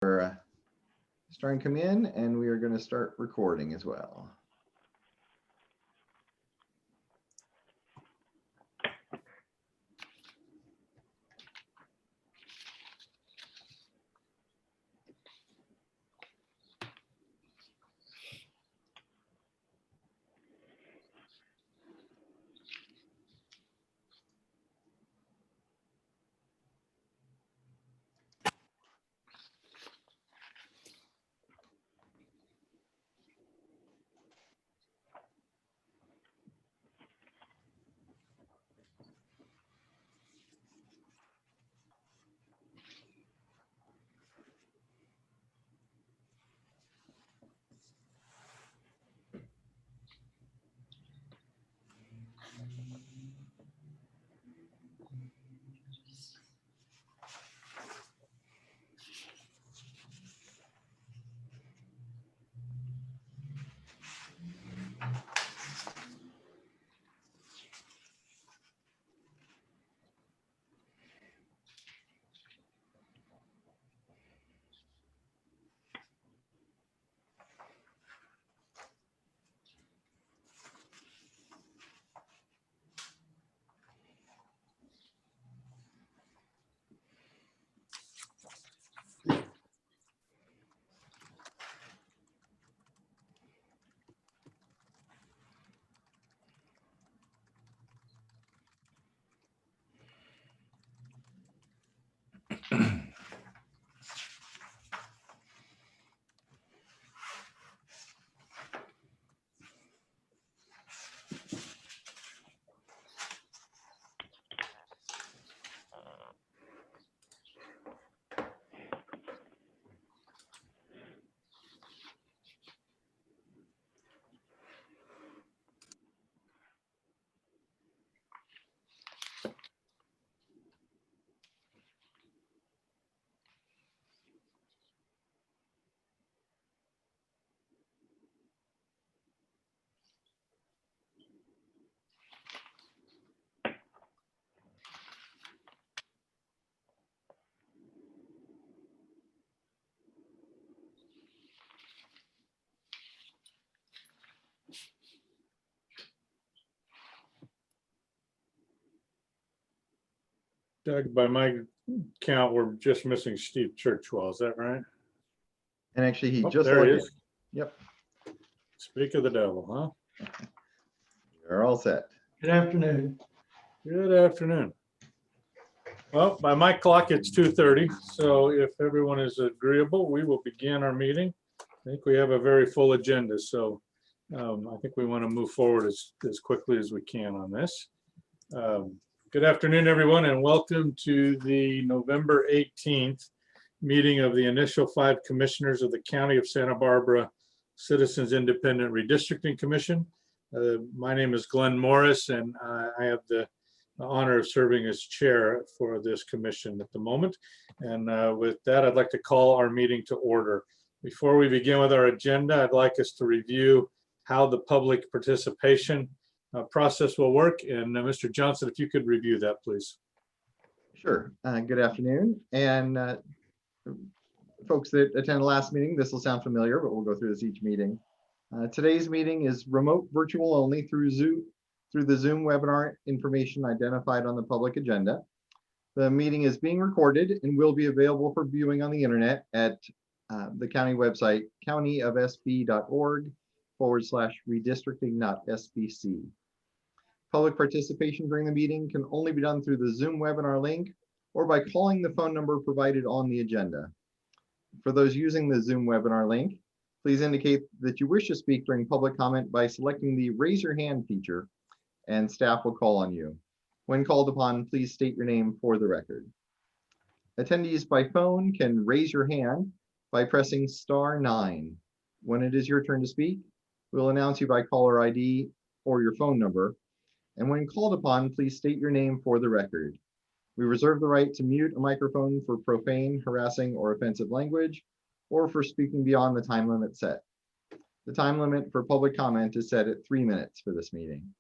We're starting to come in, and we are going to start recording as well. Doug, by my count, we're just missing Steve Churchwell. Is that right? And actually, he Oh, just there logged he in. is. Yep, Speak of the devil, huh? you're all set. Good afternoon. Good afternoon. Well, by my clock, it's 2:30. So if everyone is agreeable, we will begin our meeting. I think we have a very full agenda. So I think we want to move forward as quickly as we can on this. Good afternoon, everyone, and welcome to the November 18th meeting of the initial 5 commissioners of the County of Santa Barbara Citizens Independent Redistricting Commission. My name is Glenn Morris, and I have the honor of serving as chair for this commission at the moment. And with that, I'd like to call our meeting to order. Before we begin with our agenda, I'd like us to review how the public participation process will work. And Mr. Johnson, if you could review that, please. Sure. Good afternoon. And folks that attend the last meeting, this will sound familiar, but we'll go through this each meeting. Today's meeting is remote virtual only through the Zoom webinar information identified on the public agenda. The meeting is being recorded and will be available for viewing on the internet at the county website, countyofsb.org/redistricting.sbc. Public participation during the meeting can only be done through the Zoom webinar link or by calling the phone number provided on the agenda. For those using the Zoom webinar link, please indicate that you wish to speak during public comment by selecting the raise your hand feature, and staff will call on you. When called upon, please state your name for the record. Attendees by phone can raise your hand by pressing *9. When it is your turn to speak, we'll announce you by caller ID or your phone number. And when called upon, please state your name for the record. We reserve the right to mute a microphone for profane, harassing, or offensive language, or for speaking beyond the time limit set. The time limit for public comment is set at 3 minutes for this meeting.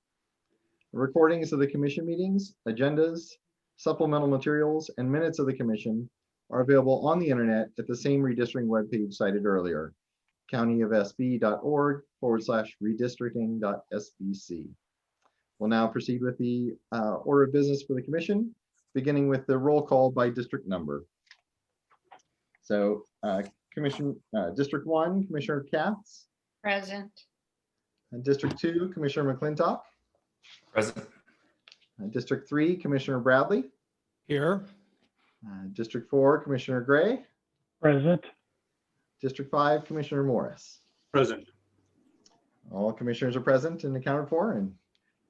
Recordings of the commission meetings, agendas, supplemental materials, and minutes of the commission are available on the internet at the same redistricting webpage cited earlier, countyofsb.org/redistricting.sbc. We'll now proceed with the order of business for the commission, beginning with the roll call by district number. So District 1, Commissioner Katz. Present. District 2, Commissioner McClintock. Present. District 3, Commissioner Bradley. Here. District 4, Commissioner Gray. Present. District 5, Commissioner Morris. Present. All commissioners are present and accounted for. And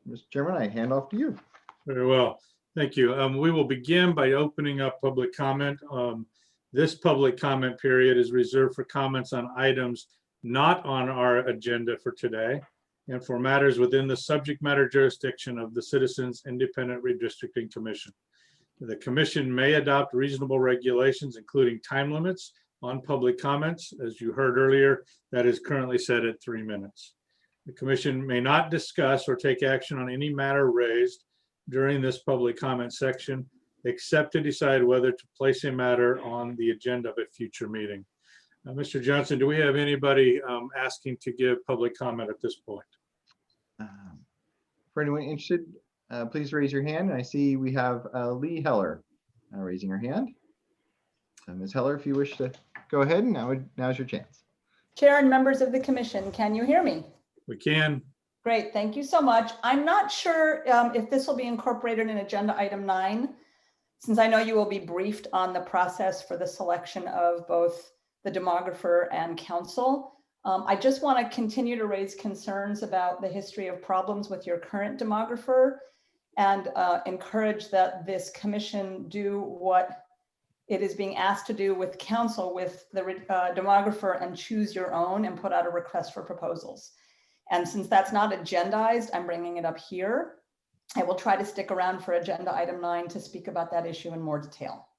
Mr. Chairman, I hand off to you. Very well. Thank you. We will begin by opening up public comment. This public comment period is reserved for comments on items not on our agenda for today and for matters within the subject matter jurisdiction of the Citizens Independent Redistricting Commission. The commission may adopt reasonable regulations, including time limits on public comments. As you heard earlier, that is currently set at 3 minutes. The commission may not discuss or take action on any matter raised during this public comment section, except to decide whether to place a matter on the agenda of a future meeting. Mr. Johnson, do we have anybody asking to give public comment at this point? For anyone interested, please raise your hand. I see we have Lee Heller raising her hand. So Ms. Heller, if you wish to go ahead, now's your chance. Chair and members of the commission, can you hear me? We can. Great, thank you so much. I'm not sure if this will be incorporated in agenda item 9, since I know you will be briefed on the process for the selection of both the demographer and council. I just want to continue to raise concerns about the history of problems with your current demographer and encourage that this commission do what it is being asked to do with council with the demographer and choose your own and put out a request for proposals. And since that's not agendized, I'm bringing it up here. I will try to stick around for agenda item 9 to speak about that issue in more detail.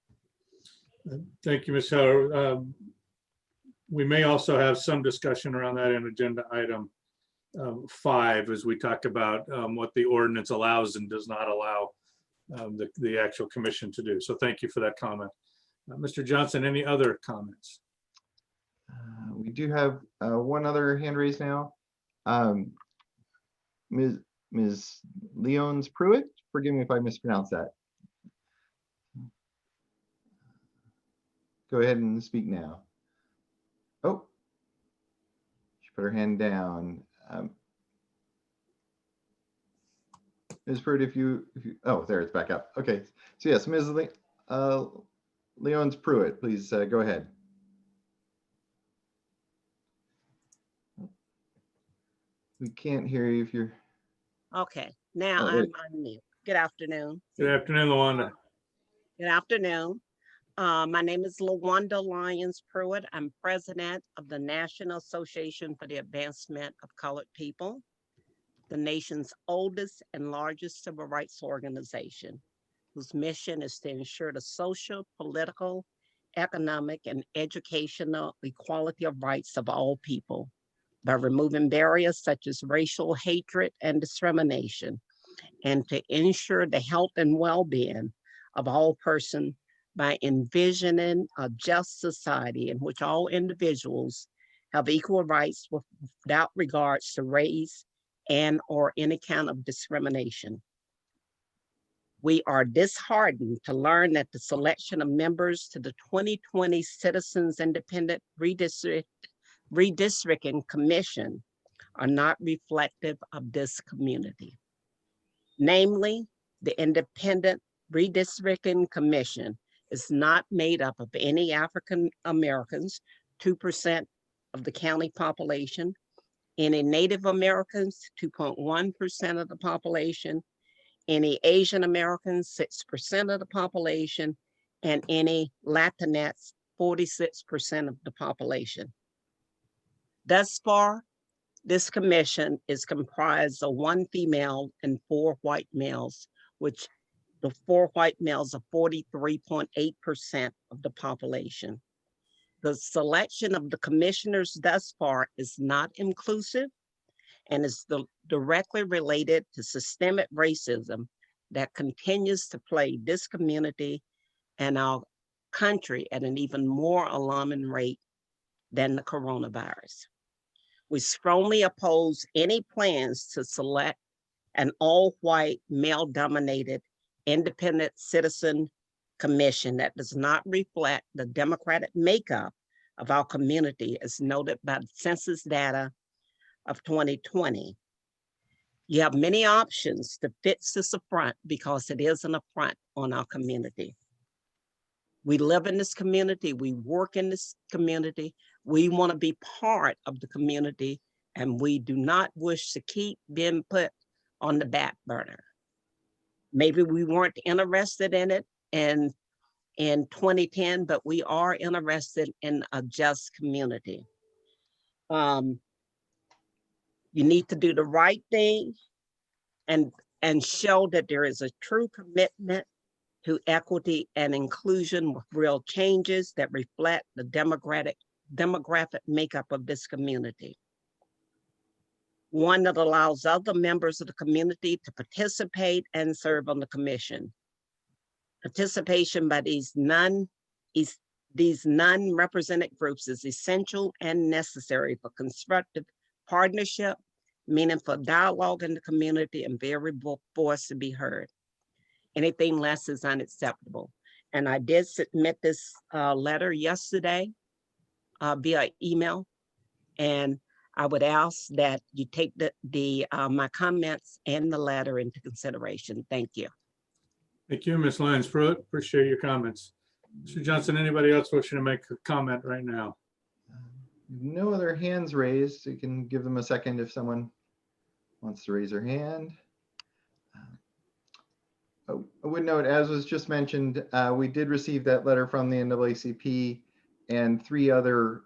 Thank you, Ms. Heller. We may also have some discussion around that in agenda item 5 as we talk about what the ordinance allows and does not allow the actual commission to do. So thank you for that comment. Mr. Johnson, any other comments? We do have one other hand raised now. Ms. Leons Pruitt, forgive me if I mispronounced that. Go ahead and speak now. Oh, she put her hand down. Ms. Pruitt, if you, oh, there, it's back up. Okay, so yes, Ms. Leons Pruitt, please go ahead. We can't hear you if you're. Okay, now I'm on mute. Good afternoon. Good afternoon, Lawanda. Good afternoon. My name is LaWanda Lyons Pruitt. I'm president of the National Association for the Advancement of Colored People, the nation's oldest and largest civil rights organization, whose mission is to ensure the social, political, economic, and educational equality of rights of all people by removing barriers such as racial hatred and discrimination, and to ensure the health and well-being of all persons by envisioning a just society in which all individuals have equal rights without regards to race and or any kind of discrimination. We are disheartened to learn that the selection of members to the 2020 Citizens Independent Redistricting Commission are not reflective of this community. Namely, the Independent Redistricting Commission is not made up of any African Americans, 2% of the county population, any Native Americans, 2.1% of the population, any Asian Americans, 6% of the population, and any Latinx, 46% of the population. Thus far, this commission is comprised of 1 female and 4 white males, which the 4 white males are 43.8% of the population. The selection of the commissioners thus far is not inclusive and is directly related to systemic racism that continues to plague this community and our country at an even more alarming rate than the coronavirus. We strongly oppose any plans to select an all-white, male-dominated, independent citizen commission that does not reflect the democratic makeup of our community as noted by the census data of 2020. You have many options to fix this affront because it is an affront on our community. We live in this community, we work in this community, we want to be part of the community, and we do not wish to keep being put on the back burner. Maybe we weren't interested in it in 2010, but we are interested in a just community. You need to do the right thing and show that there is a true commitment to equity and inclusion with real changes that reflect the demographic makeup of this community. One that allows other members of the community to participate and serve on the commission. Participation by these non-represented groups is essential and necessary for constructive partnership, meaningful dialogue in the community, and very voice to be heard. Anything less is unacceptable. And I did submit this letter yesterday via email, and I would ask that you take my comments and the letter into consideration. Thank you. Thank you, Ms. Lyons-Pruitt. Appreciate your comments. Mr. Johnson, anybody else wishing to make a comment right now? No other hands raised. You can give them a second if someone wants to raise their hand. I would note, as was just mentioned, we did receive that letter from the NAACP and 3 other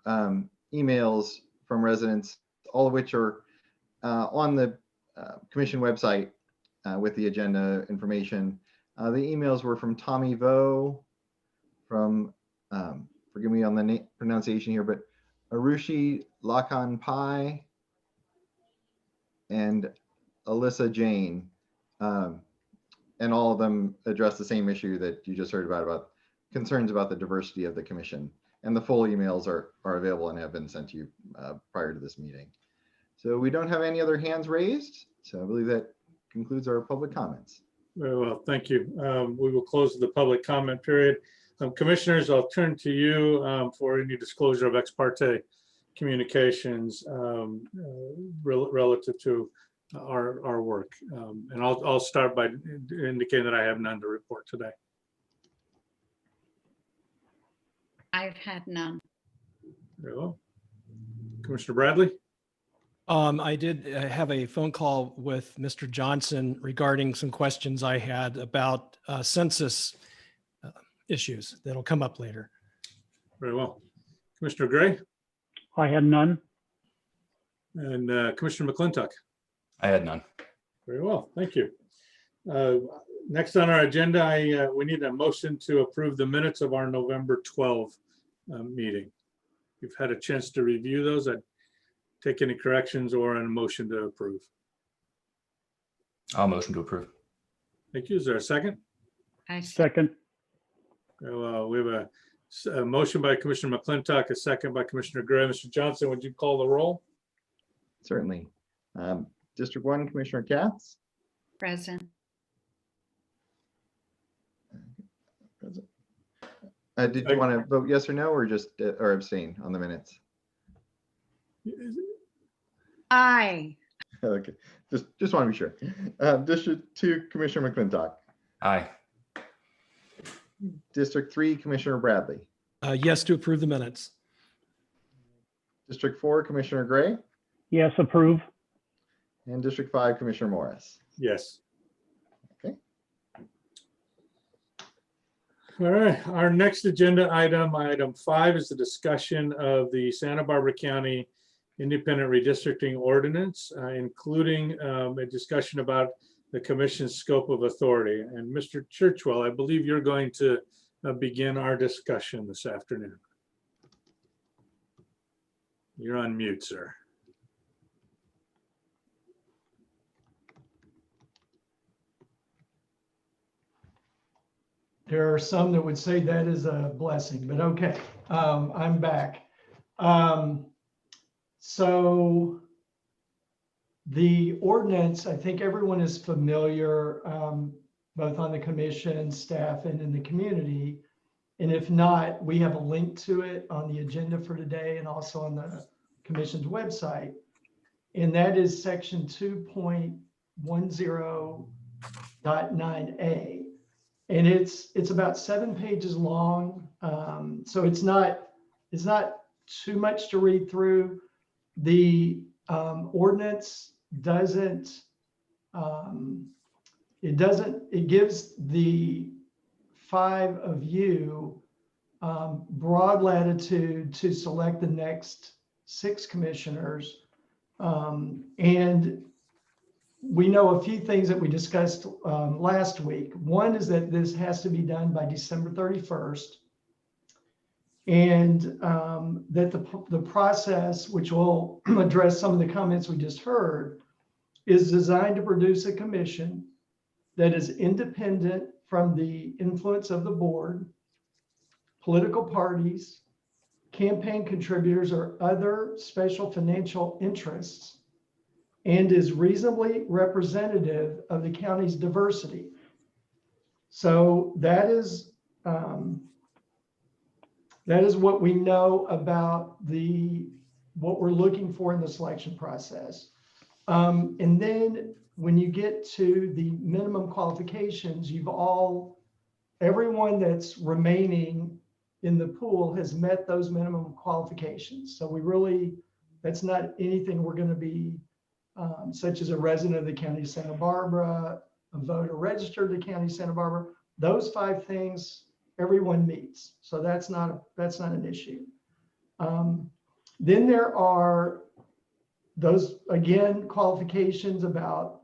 emails from residents, all of which are on the commission website with the agenda information. The emails were from Tommy Vo, from, forgive me on the pronunciation here, but Arushi Lakan Pai, and Alyssa Jane. And all of them address the same issue that you just heard about concerns about the diversity of the commission. And the full emails are available and have been sent to you prior to this meeting. So we don't have any other hands raised. So I believe that concludes our public comments. Very well, thank you. We will close the public comment period. Commissioners, I'll turn to you for any disclosure of ex parte communications relative to our work. And I'll start by indicating that I have none to report today. I've had none. Very well. Commissioner Bradley? I did have a phone call with Mr. Johnson regarding some questions I had about census issues that'll come up later. Very well. Commissioner Gray? I had none. And Commissioner McClintock? I had none. Very well, thank you. Next on our agenda, we need a motion to approve the minutes of our November 12 meeting. You've had a chance to review those. I'd take any corrections or a motion to approve. I'll motion to approve. Thank you. Is there a second? I Second. We have a motion by Commissioner McClintock, a second by Commissioner Gray. Mr. Johnson, would you call the roll? Certainly. District 1, Commissioner Katz. present. Did you want to vote yes or no, or just or abstain on the minutes? Aye. Okay, just want to be sure. District 2, Commissioner McClintock. Aye. District 3, Commissioner Bradley. Yes, to approve the minutes. District 4, Commissioner Gray. Yes, approve. And District 5, Commissioner Morris. Yes. Okay. All right, our next agenda item, item 5, is the discussion of the Santa Barbara County Independent Redistricting Ordinance, including a discussion about the commission's scope of authority. And Mr. Churchwell, I believe you're going to begin our discussion this afternoon. You're on mute, sir. There are some that would say that is a blessing, but okay, I'm back. So the ordinance, I think everyone is familiar, both on the commission, staff, and in the community. And if not, we have a link to it on the agenda for today and also on the commission's website. And that is section 2.10.9A. And it's about 7 pages long. So it's not too much to read through. The ordinance doesn't, it gives the 5 of you broad latitude to select the next 6 commissioners. And we know a few things that we discussed last week. One is that this has to be done by December 31st. And that the process, which will address some of the comments we just heard, is designed to produce a commission that is independent from the influence of the board, political parties, campaign contributors, or other special financial interests, and is reasonably representative of the county's diversity. So that is what we know about what we're looking for in the selection process. And then when you get to the minimum qualifications, everyone that's remaining in the pool has met those minimum qualifications. So that's not anything we're going to be, such as a resident of the county of Santa Barbara, a voter registered in the county of Santa Barbara. Those 5 things everyone meets. So that's not an issue. Then there are those, again, qualifications about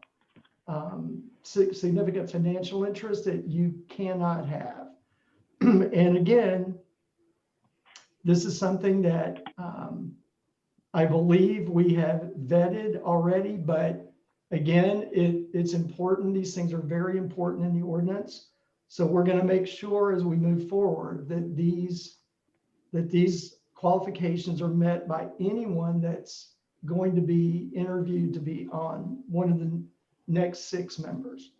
significant financial interest that you cannot have. And again, this is something that I believe we have vetted already, but again, it's important. These things are very important in the ordinance. So we're going to make sure as we move forward that these qualifications are met by anyone that's going to be interviewed to be on one of the next 6 members.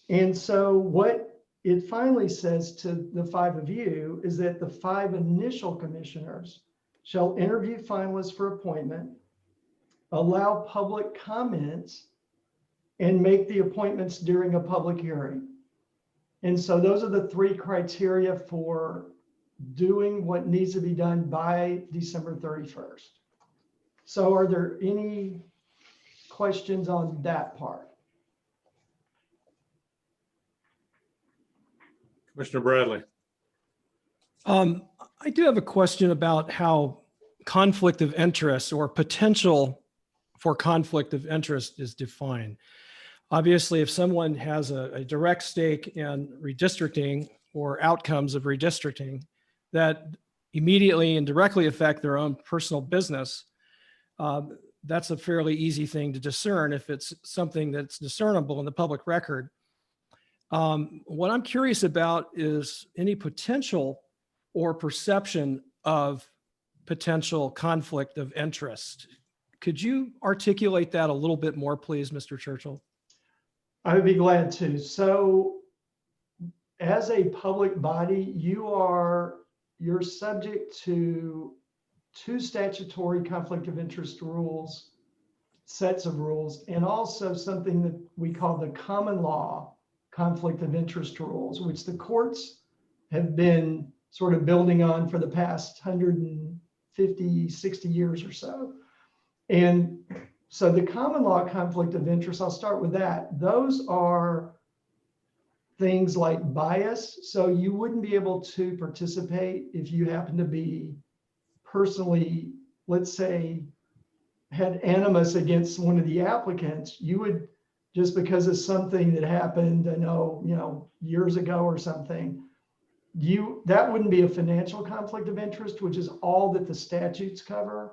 And so what it finally says to the 5 of you is that the 5 initial commissioners shall interview finalists for appointment, allow public comments, and make the appointments during a public hearing. And so those are the 3 criteria for doing what needs to be done by December 31st. So are there any questions on that part? Commissioner Bradley. I do have a question about how conflict of interest or potential for conflict of interest is defined. Obviously, if someone has a direct stake in redistricting or outcomes of redistricting that immediately and directly affect their own personal business, that's a fairly easy thing to discern if it's something that's discernible in the public record. What I'm curious about is any potential or perception of potential conflict of interest. Could you articulate that a little bit more, please, Mr. Churchill? I would be glad to. So as a public body, you're subject to 2 statutory conflict of interest rules, sets of rules, and also something that we call the common law conflict of interest rules, which the courts have been sort of building on for the past 150, 60 years or so. And so the common law conflict of interest, I'll start with that. Those are things like bias. So you wouldn't be able to participate if you happen to be personally, let's say, had animus against one of the applicants. You would, just because of something that happened, I know, years ago or something, that wouldn't be a financial conflict of interest, which is all that the statutes cover,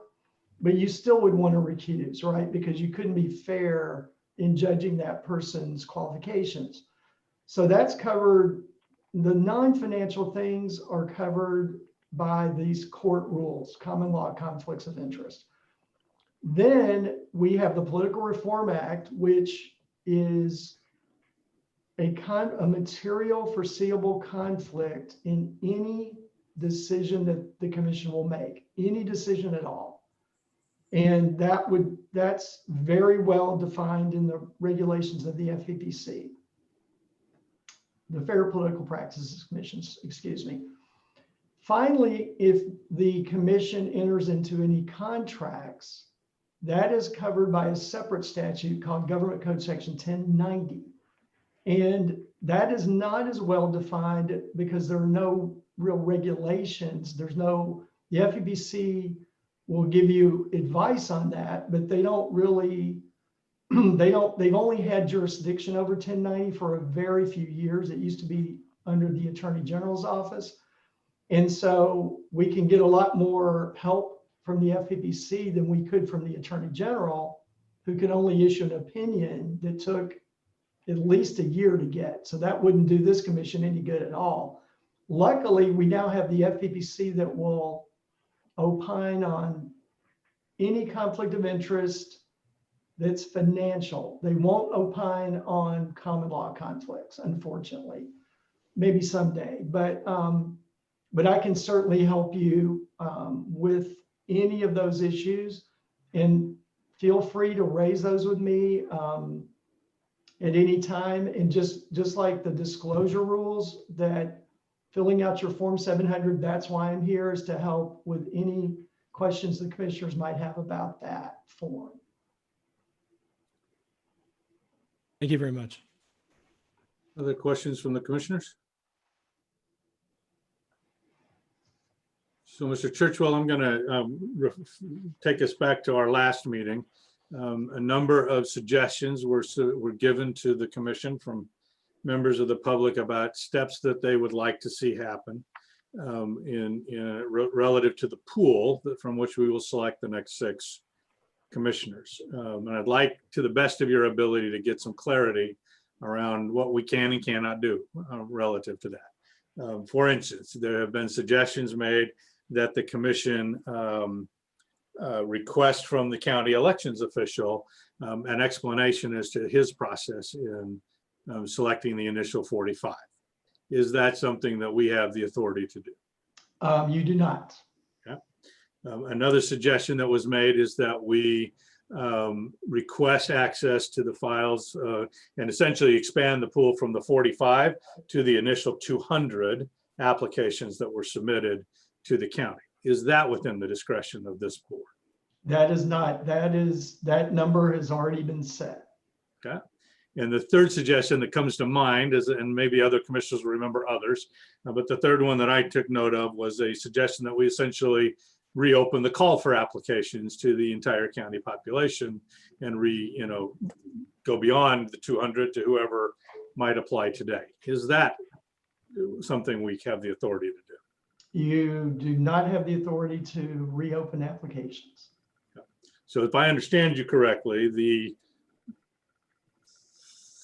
but you still would want to recuse, right? Because you couldn't be fair in judging that person's qualifications. So that's covered. The non-financial things are covered by these court rules, common law conflicts of interest. Then we have the Political Reform Act, which is a material foreseeable conflict in any decision that the commission will make, any decision at all. And that's very well defined in the regulations of the FEPC, the Fair Political Practices Commission, excuse me. Finally, if the commission enters into any contracts, that is covered by a separate statute called Government Code Section 1090. And that is not as well defined because there are no real regulations. The FEPC will give you advice on that, but they don't really, they've only had jurisdiction over 1090 for a very few years. It used to be under the Attorney General's office. And so we can get a lot more help from the FEPC than we could from the Attorney General, who could only issue an opinion that took at least a year to get. So that wouldn't do this commission any good at all. Luckily, we now have the FEPC that will opine on any conflict of interest that's financial. They won't opine on common law conflicts, unfortunately. Maybe someday, but I can certainly help you with any of those issues, and feel free to raise those with me at any time. And just like the disclosure rules, that filling out your Form 700, that's why I'm here, is to help with any questions the commissioners might have about that form. Thank you very much. Other questions from the commissioners? So, Mr. Churchwell, I'm going to take us back to our last meeting. A number of suggestions were given to the commission from members of the public about steps that they would like to see happen relative to the pool from which we will select the next 6 commissioners. And I'd like, to the best of your ability, to get some clarity around what we can and cannot do relative to that. For instance, there have been suggestions made that the commission request from the county elections official an explanation as to his process in selecting the initial 45. Is that something that we have the authority to do? You do not. Okay. Another suggestion that was made is that we request access to the files and essentially expand the pool from the 45 to the initial 200 applications that were submitted to the county. Is that within the discretion of this board? That is not. That number has already been set. Okay. And the third suggestion that comes to mind is, and maybe other commissioners will remember others, but the third one that I took note of was a suggestion that we essentially reopen the call for applications to the entire county population and go beyond the 200 to whoever might apply today. Is that something we have the authority to do? You do not have the authority to reopen applications. So if I understand you correctly, the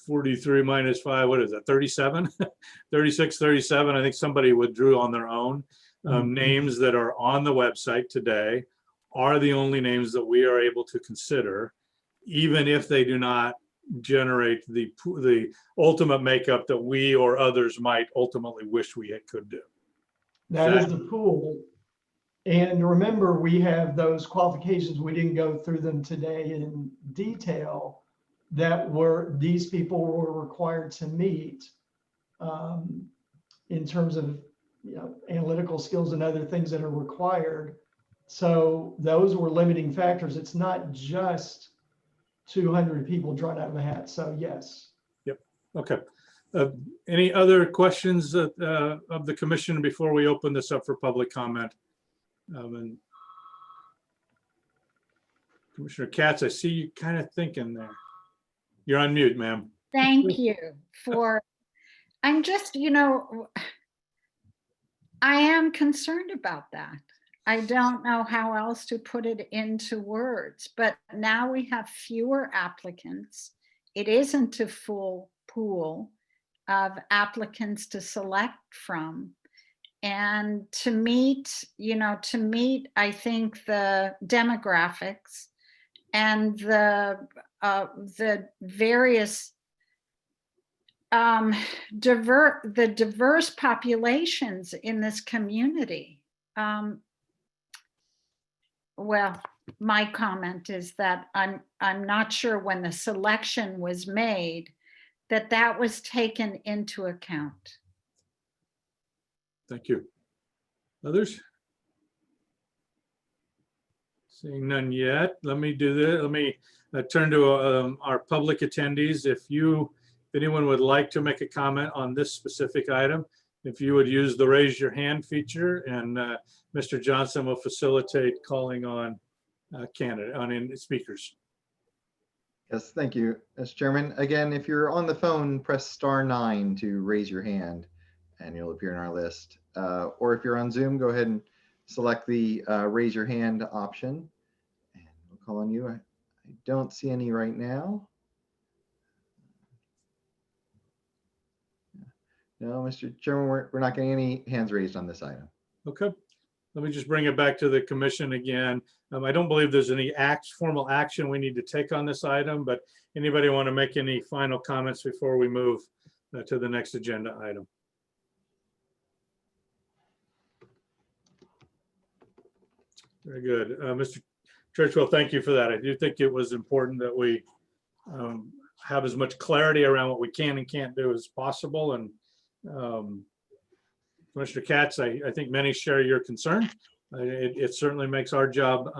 43 minus 5, what is that, 37? 36, 37, I think somebody withdrew on their own. Names that are on the website today are the only names that we are able to consider, even if they do not generate the ultimate makeup that we or others might ultimately wish we could do. That is the pool. And remember, we have those qualifications. We didn't go through them today in detail that these people were required to meet in terms of analytical skills and other things that are required. So those were limiting factors. It's not just 200 people drawn out of a hat. So yes. Yep. Okay. Any other questions of the commission before we open this up for public comment? And Commissioner Katz, I see you kind of thinking there. You're on mute, ma'am. Thank you for, I'm just, I am concerned about that. I don't know how else to put it into words, but now we have fewer applicants. It isn't a full pool. of applicants to select from. And to meet, I think the demographics and the various diverse populations in this community. Well, my comment is that I'm not sure when the selection was made that was taken into account. Thank you. Others? Seeing none yet, let me do this. Let me turn to our public attendees. If anyone would like to make a comment on this specific item, if you would use the raise your hand feature, and Mr. Johnson will facilitate calling on speakers. Yes, thank you, Mr. Chairman. Again, if you're on the phone, press *9 to raise your hand and you'll appear in our list. Or if you're on Zoom, go ahead and select the raise your hand option and we'll call on you. I don't see any right now. No, Mr. Chairman, we're not getting any hands raised on this item. Okay, let me just bring it back to the commission again. I don't believe there's any formal action we need to take on this item, but anybody want to make any final comments before we move to the next agenda item? Very good. Mr. Churchwell, thank you for that. I do think it was important that we have as much clarity around what we can and can't do as possible. And Commissioner Katz, I think many share your concern. It certainly makes our job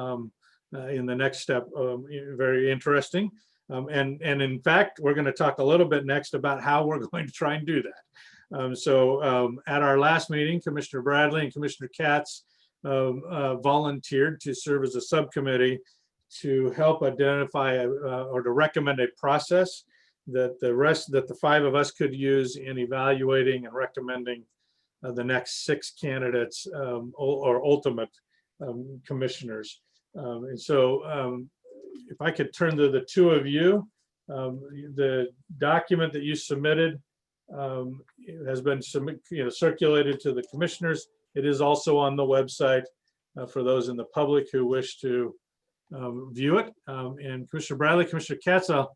in the next step very interesting. And in fact, we're going to talk a little bit next about how we're going to try and do that. At our last meeting, Commissioner Bradley and Commissioner Katz volunteered to serve as a subcommittee to help identify or to recommend a process that the five of us could use in evaluating and recommending the next 6 candidates or ultimate commissioners. If I could turn to the two of you, the document that you submitted has been circulated to the commissioners. It is also on the website for those in the public who wish to view it. And Commissioner Bradley, Commissioner Katz, I'll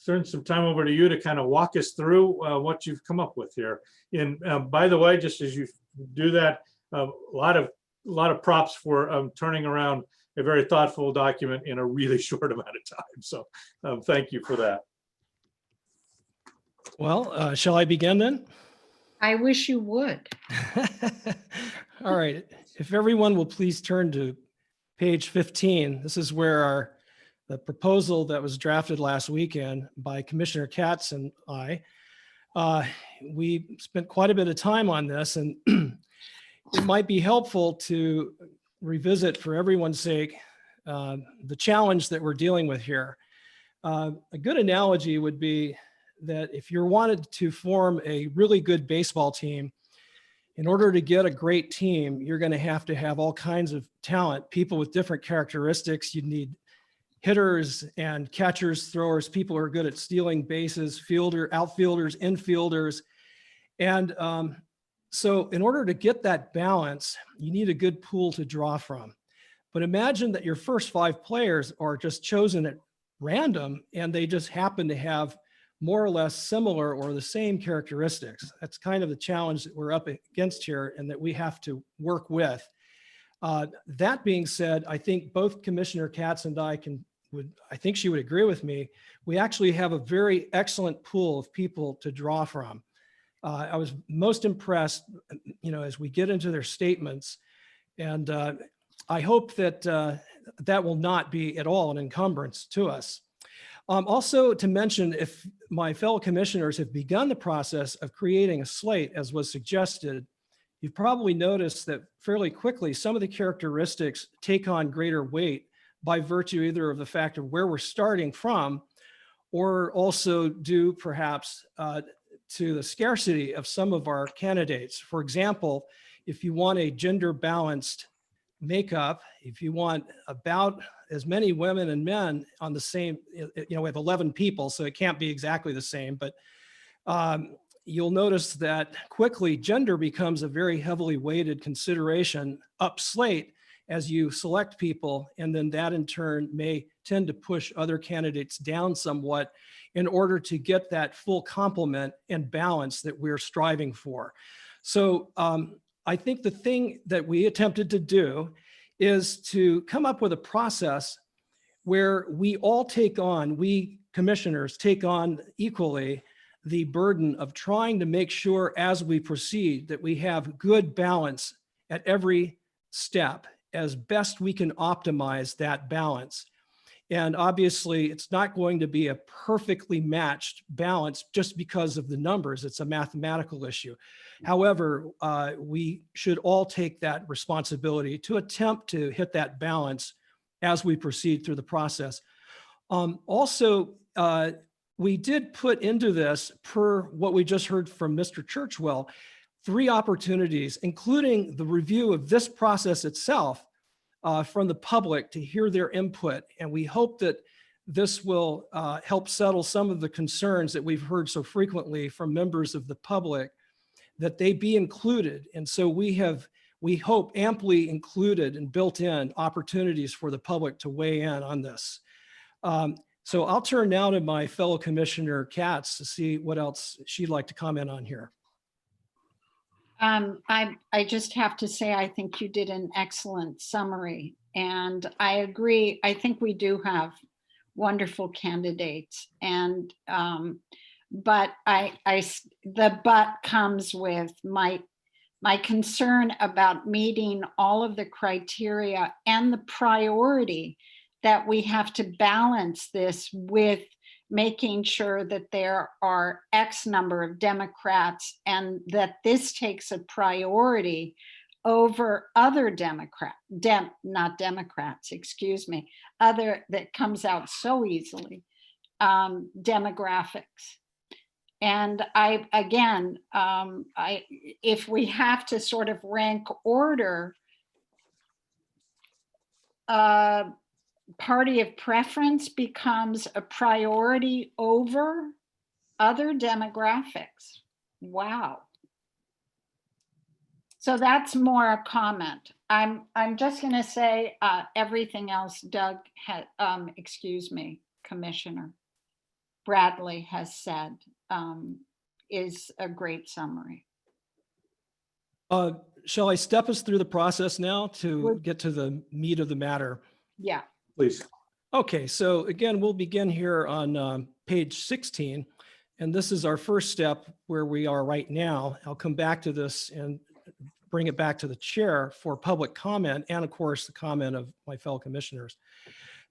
turn some time over to you to kind of walk us through what you've come up with here. And by the way, just as you do that, a lot of props for turning around a very thoughtful document in a really short amount of time. So thank you for that. Well, shall I begin then? I wish you would. All right. If everyone will please turn to page 15. This is where the proposal that was drafted last weekend by Commissioner Katz and I, we spent quite a bit of time on this, and it might be helpful to revisit, for everyone's sake, the challenge that we're dealing with here. A good analogy would be that if you wanted to form a really good baseball team, in order to get a great team, you're going to have all kinds of talent, people with different characteristics. You need hitters and catchers, throwers, people who are good at stealing bases, outfielders, infielders. And so in order to get that balance, you need a good pool to draw from. But imagine that your first 5 players are just chosen at random and they just happen to have more or less similar or the same characteristics. That's kind of the challenge that we're up against here and that we have to work with. That being said, I think both Commissioner Katz and I I think she would agree with me. We actually have a very excellent pool of people to draw from. I was most impressed, as we get into their statements, and I hope that that will not be at all an encumbrance to us. Also to mention, if my fellow commissioners have begun the process of creating a slate, as was suggested, you've probably noticed that fairly quickly, some of the characteristics take on greater weight by virtue either of the fact of where we're starting from, or also due perhaps to the scarcity of some of our candidates. For example, if you want a gender balanced makeup, if you want about as many women and men on the same, we have 11 people, so it can't be exactly the same, but you'll notice that quickly gender becomes a very heavily weighted consideration up slate as you select people, and then that in turn may tend to push other candidates down somewhat in order to get that full complement and balance that we're striving for. So I think the thing that we attempted to do is to come up with a process where we all take on, we commissioners take on equally the burden of trying to make sure as we proceed that we have good balance at every step as best we can optimize that balance. And obviously it's not going to be a perfectly matched balance just because of the numbers. It's a mathematical issue. However, we should all take that responsibility to attempt to hit that balance as we proceed through the process. Also, we did put into this, per what we just heard from Mr. Churchwell, 3 opportunities, including the review of this process itself from the public to hear their input. And we hope that this will help settle some of the concerns that we've heard so frequently from members of the public, that they be included. And so we hope amply included and built in opportunities for the public to weigh in on this. So I'll turn now to my fellow Commissioner Katz to see what else she'd like to comment on here. I just have to say, I think you did an excellent summary, and I agree. I think we do have wonderful candidates, and but the but comes with my concern about meeting all of the criteria and the priority that we have to balance this with making sure that there are X number of Democrats and that this takes a priority over other not Democrats, excuse me, other that comes out so easily, demographics. And if we have to sort of rank order, party of preference becomes a priority over other demographics. Wow. So that's more a comment. I'm just going to say everything else Doug had, Commissioner Bradley has said is a great summary. Shall I step us through the process now to get to the meat of the matter? Yeah. Please. Okay, so again, we'll begin here on page 16, and this is our first step where we are right now. I'll come back to this and bring it back to the chair for public comment and of course the comment of my fellow commissioners.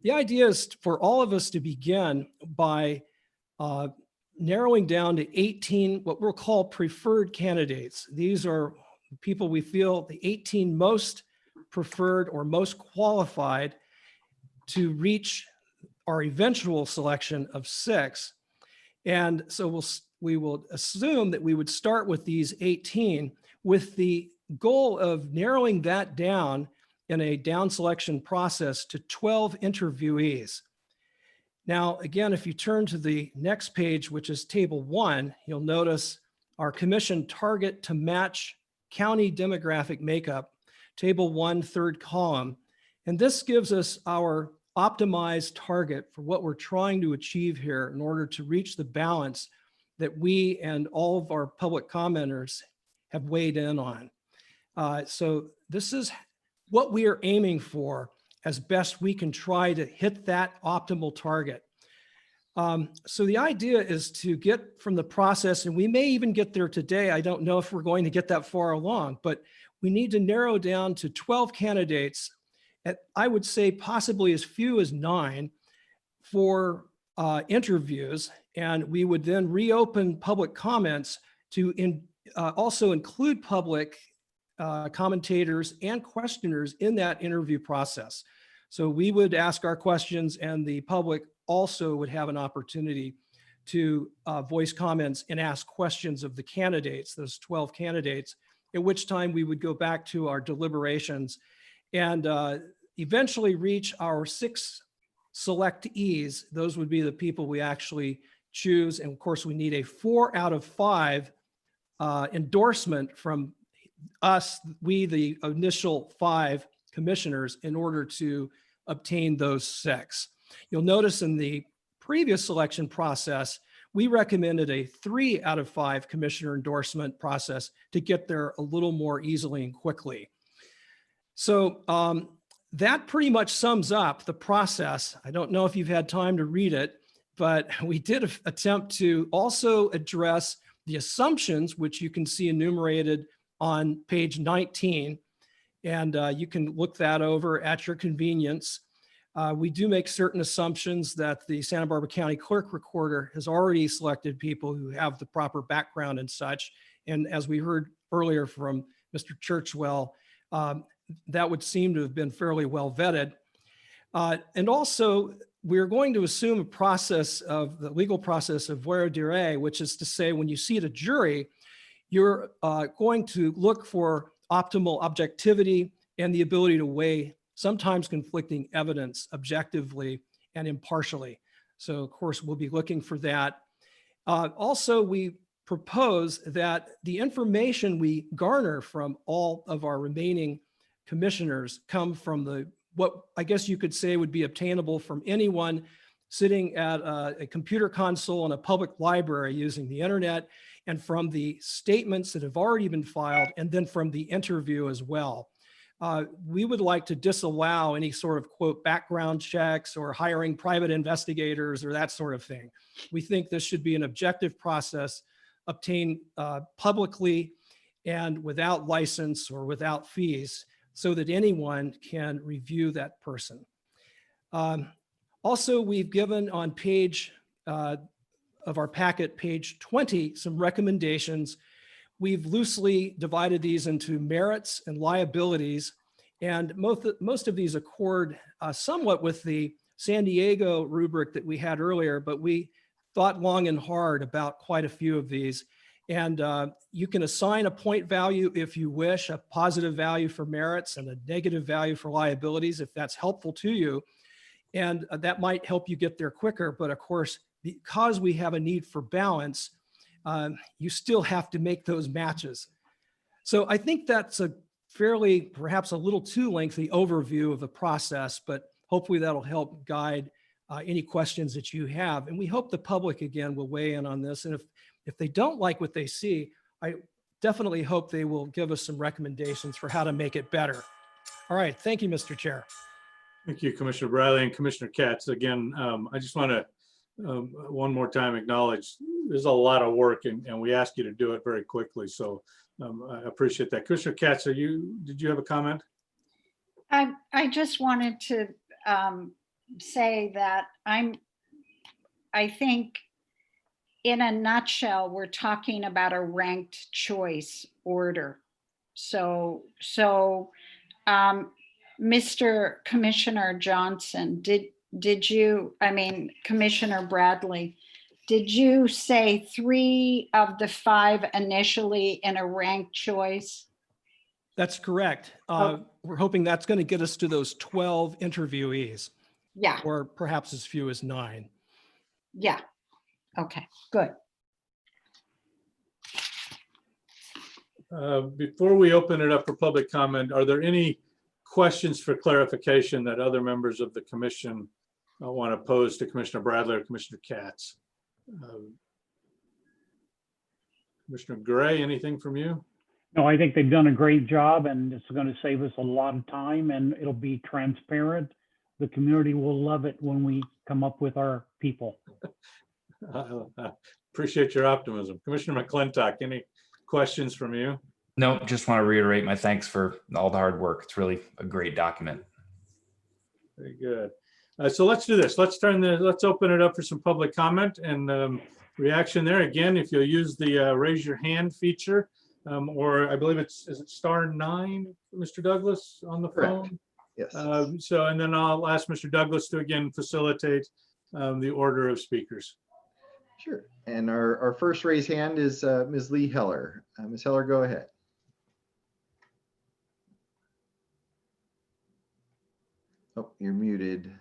The idea is for all of us to begin by narrowing down to 18 what we'll call preferred candidates. These are people we feel the 18 most preferred or most qualified to reach our eventual selection of 6. And so we will assume that we would start with these 18 with the goal of narrowing that down in a down selection process to 12 interviewees. Now, again, if you turn to the next page, which is table 1, you'll notice our commission target to match county demographic makeup, table 1, third column. And this gives us our optimized target for what we're trying to achieve here in order to reach the balance that we and all of our public commenters have weighed in on. So this is what we are aiming for as best we can try to hit that optimal target. So the idea is to get from the process, and we may even get there today. I don't know if we're going to get that far along, but we need to narrow down to 12 candidates at, I would say, possibly as few as 9 for interviews. And we would then reopen public comments to also include public commentators and questioners in that interview process. So we would ask our questions and the public also would have an opportunity to voice comments and ask questions of the candidates, those 12 candidates, at which time we would go back to our deliberations and eventually reach our 6 selectees. Those would be the people we actually choose. And of course, we need a 4 out of 5 endorsement from us, the initial 5 commissioners, in order to obtain those 6. You'll notice in the previous selection process, we recommended a 3 out of 5 commissioner endorsement process to get there a little more easily and quickly. So that pretty much sums up the process. I don't know if you've had time to read it, but we did attempt to also address the assumptions, which you can see enumerated on page 19. And you can look that over at your convenience. We do make certain assumptions that the Santa Barbara County Clerk Recorder has already selected people who have the proper background and such. And as we heard earlier from Mr. Churchwell, that would seem to have been fairly well vetted. And also, we're going to assume a process of the legal process of voir dire, which is to say, when you seat a jury, you're going to look for optimal objectivity and the ability to weigh sometimes conflicting evidence objectively and impartially. So of course, we'll be looking for that. Also, we propose that the information we garner from all of our remaining commissioners come from what I guess you could say would be obtainable from anyone sitting at a computer console in a public library using the internet, and from the statements that have already been filed, and then from the interview as well. We would like to disallow any sort of, quote, background checks or hiring private investigators or that sort of thing. We think this should be an objective process obtained publicly and without license or without fees, so that anyone can review that person. Also, we've given on page of our packet, page 20, some recommendations. We've loosely divided these into merits and liabilities, and most of these accord somewhat with the San Diego rubric that we had earlier, but we thought long and hard about quite a few of these. And you can assign a point value if you wish, a positive value for merits and a negative value for liabilities, if that's helpful to you. And that might help you get there quicker. But of course, because we have a need for balance, you still have to make those matches. So I think that's a fairly, perhaps a little too lengthy overview of the process, but hopefully that'll help guide any questions that you have. And we hope the public, again, will weigh in on this. And if they don't like what they see, I definitely hope they will give us some recommendations for how to make it better. All right. Thank you, Mr. Chair. Thank you, Commissioner Bradley and Commissioner Katz. Again, I just want to one more time acknowledge there's a lot of work, and we ask you to do it very quickly. So I appreciate that. Commissioner Katz, did you have a comment? I just wanted to say that I think in a nutshell, we're talking about a ranked choice order. So Mr. Commissioner Johnson, did you, Commissioner Bradley, did you say 3 of the 5 initially in a ranked choice? That's correct. We're hoping that's going to get us to those 12 interviewees. Yeah. Or perhaps as few as 9. Yeah. Okay, good. Before we open it up for public comment, are there any questions for clarification that other members of the commission want to pose to Commissioner Bradley or Commissioner Katz? Commissioner Gray, anything from you? No, I think they've done a great job, and it's going to save us a lot of time, and it'll be transparent. The community will love it when we come up with our people. Appreciate your optimism. Commissioner McClintock, any questions from you? No, just want to reiterate my thanks for all the hard work. It's really a great document. Very good. So let's do this. Let's open it up for some public comment and reaction there. Again, if you'll use the raise your hand feature, or I believe is it *9, Mr. Douglas, on the Correct. phone? Yes. And then I'll ask Mr. Douglas to again facilitate the order of speakers. Sure. And our first raised hand is Ms. Lee Heller. Ms. Heller, go ahead. Oh, you're muted.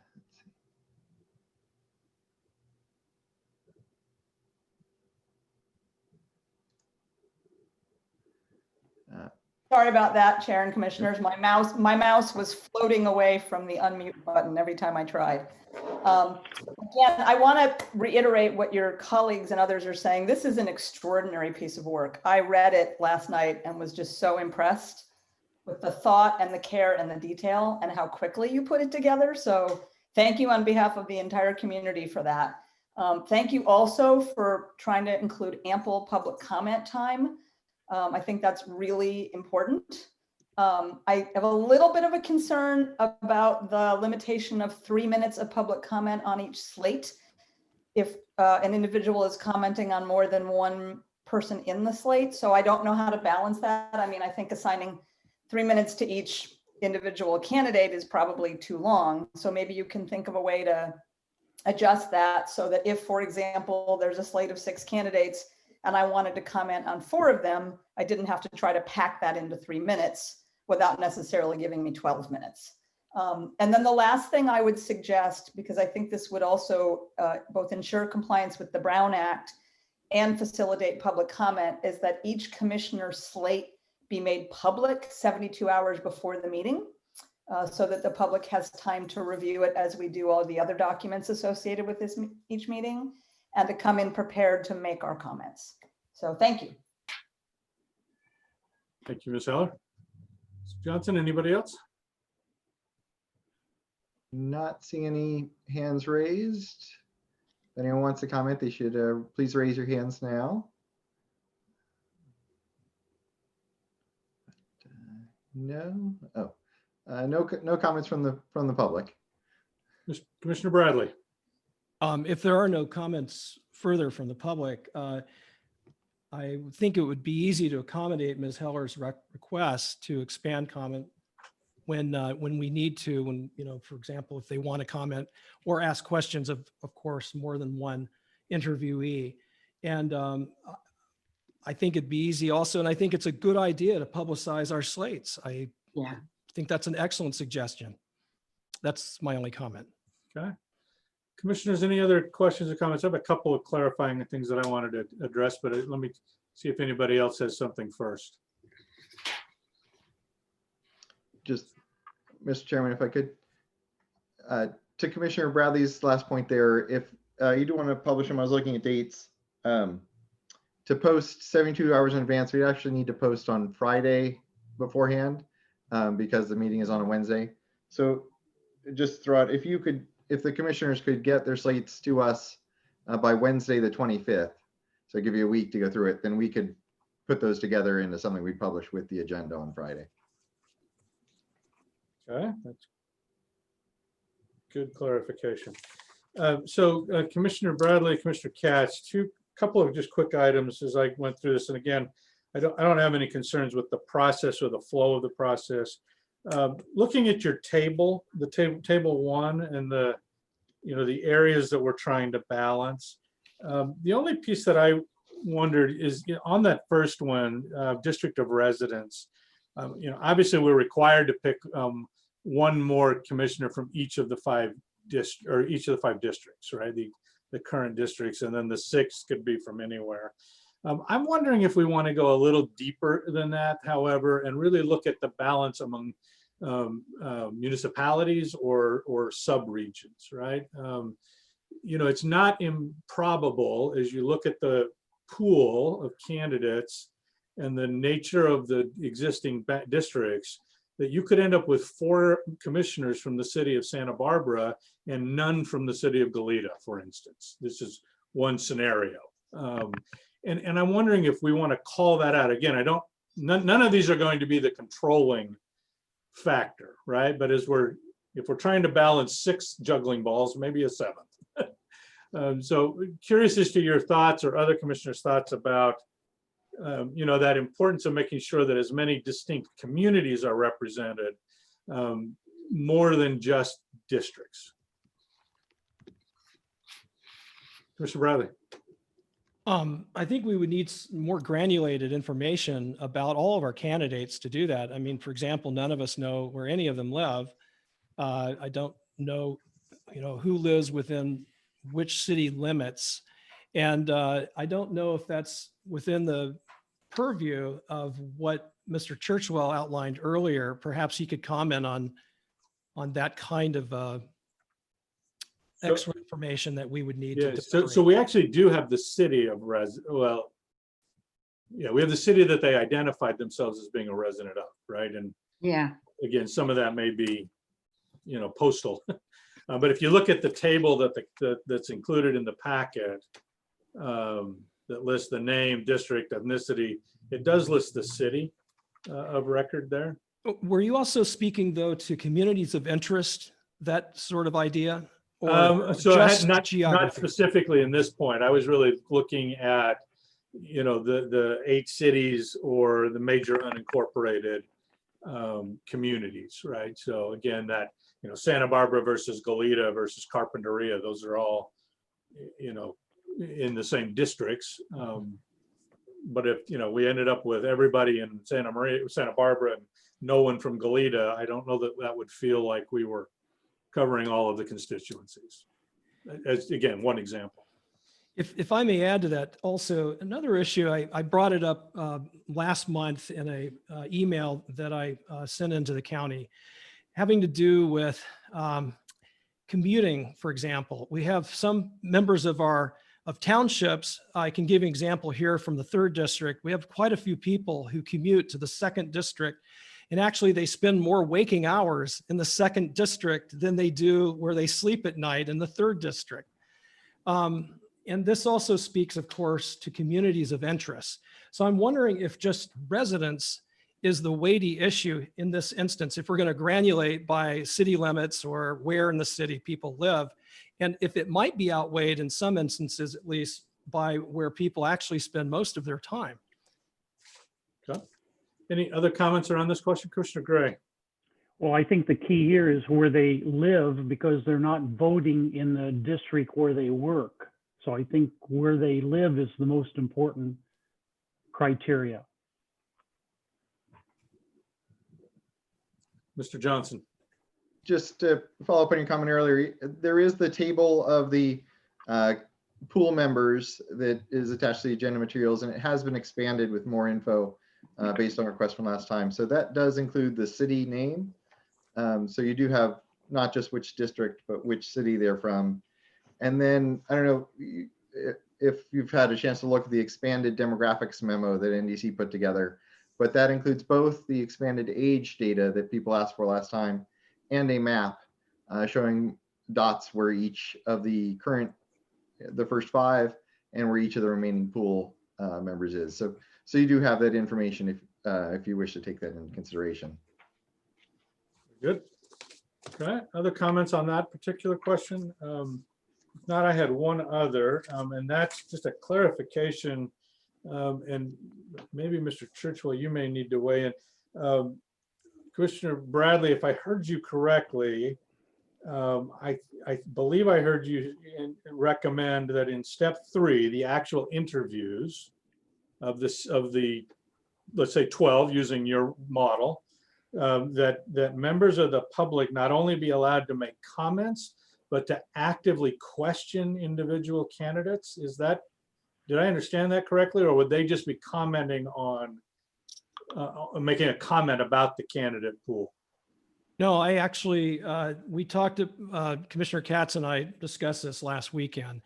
Sorry about that, Chair and Commissioners. My mouse was floating away from the unmute button every time I tried. Again, I want to reiterate what your colleagues and others are saying. This is an extraordinary piece of work. I read it last night and was just so impressed with the thought and the care and the detail and how quickly you put it together. So thank you on behalf of the entire community for that. Thank you also for trying to include ample public comment time. I think that's really important. I have a little bit of a concern about the limitation of 3 minutes of public comment on each slate. If an individual is commenting on more than one person in the slate. So I don't know how to balance that. I mean, I think assigning 3 minutes to each individual candidate is probably too long. So maybe you can think of a way to adjust that so that if, for example, there's a slate of 6 candidates and I wanted to comment on 4 of them, I didn't have to try to pack that into 3 minutes without necessarily giving me 12 minutes. And then the last thing I would suggest, because I think this would also both ensure compliance with the Brown Act and facilitate public comment, is that each commissioner's slate be made public 72 hours before the meeting, so that the public has time to review it as we do all the other documents associated with this each meeting, and to come in prepared to make our comments. So thank you. Thank you, Ms. Heller. Ms. Johnson, anybody else? Not seeing any hands raised. If anyone wants to comment, they should please raise your hands now. No. Oh, no comments from the public. Commissioner Bradley. If there are no comments further from the public, I think it would be easy to accommodate Ms. Heller's request to expand comment when we need to, when, you know, for example, if they want to comment or ask questions of course, more than one interviewee. And I think it'd be easy also, and I think it's a good idea to publicize our slates. I think that's an excellent suggestion. That's my only comment. Okay. Commissioners, any other questions or comments? I have a couple of clarifying things that I wanted to address, but let me see if anybody else has something first. Just, Mr. Chairman, if I could, to Commissioner Bradley's last point there, if you do want to publish them, I was looking at dates. To post 72 hours in advance, we actually need to post on Friday beforehand because the meeting is on a Wednesday. So just throw out, if the commissioners could get their slates to us by Wednesday, the 25th, so give you a week to go through it, then we could put those together into something we publish with the agenda on Friday. Okay, that's good clarification. So Commissioner Bradley, Commissioner Katz, couple of just quick items as I went through this. And again, I don't have any concerns with the process or the flow of the process. Looking at your table, table 1 and the areas that we're trying to balance. The only piece that I wondered is, on that first one, district of residence. Obviously we're required to pick one more commissioner from each of the 5 districts, right? The current districts, and then the 6th could be from anywhere. I'm wondering if we want to go a little deeper than that, however, and really look at the balance among municipalities or sub-regions, right? It's not improbable as you look at the pool of candidates and the nature of the existing districts that you could end up with 4 commissioners from the city of Santa Barbara and none from the city of Goleta, for instance. This is one scenario. And I'm wondering if we want to call that out. Again, none of these are going to be the controlling factor, right? But if we're trying to balance 6 juggling balls, maybe a 7th. So curious as to your thoughts or other commissioners' thoughts about that importance of making sure that as many distinct communities are represented, more than just districts. Commissioner Bradley. I think we would need more granulated information about all of our candidates to do that. I mean, for example, none of us know where any of them live. I don't know, who lives within which city limits. And I don't know if that's within the purview of what Mr. Churchwell outlined earlier. Perhaps he could comment on that kind of So- extra information that we would need Yeah, to so deliberate. we actually do have the city of well, yeah, we have the city that they identified themselves as being a resident of, right? And Yeah. again, some of that may be, postal. But if you look at the table that's included in the packet, that lists the name, district, ethnicity, it does list the city of record there. Were you also speaking, though, to communities of interest, that sort of idea? Or So I had just not geography? specifically in this point, I was really looking at, the 8 cities or the major unincorporated communities, right? So again, that, Santa Barbara versus Goleta versus Carpinteria, those are all, in the same districts. But if, we ended up with everybody in Santa Barbara and no one from Goleta, I don't know that that would feel like we were covering all of the constituencies. As again, one example. If I may add to that, also another issue, I brought it up last month in a email that I sent into the county, having to do with commuting, for example. We have some members of townships. I can give an example here from the 3rd district. We have quite a few people who commute to the 2nd district, and actually they spend more waking hours in the 2nd district than they do where they sleep at night in the 3rd district. And this also speaks, of course, to communities of interest. So I'm wondering if just residence is the weighty issue in this instance, if we're going to granulate by city limits or where in the city people live, and if it might be outweighed in some instances, at least, by where people actually spend most of their time. Okay. Any other comments around this question, Commissioner Gray? Well, I think the key here is where they live, because they're not voting in the district where they work. So I think where they live is the most important criteria. Mr. Johnson. Just to follow up on your comment earlier, there is the table of the pool members that is attached to the agenda materials, and it has been expanded with more info based on requests from last time. So that does include the city name. So you do have not just which district, but which city they're from. And then, I don't know if you've had a chance to look at the expanded demographics memo that NDC put together, but that includes both the expanded age data that people asked for last time and a map showing dots where each of the first 5 and where each of the remaining pool members is. So you do have that information if you wish to take that into consideration. Good. Okay. Other comments on that particular question? If not, I had one other, and that's just a clarification. And maybe Mr. Churchwell, you may need to weigh in. Commissioner Bradley, if I heard you correctly, I believe I heard you recommend that in step 3, the actual interviews of the, let's say 12, using your model, that members of the public not only be allowed to make comments, but to actively question individual candidates. Did I understand that correctly? Or would they just be commenting on, making a comment about the candidate pool? No, I actually, we talked to Commissioner Katz and I discussed this last weekend.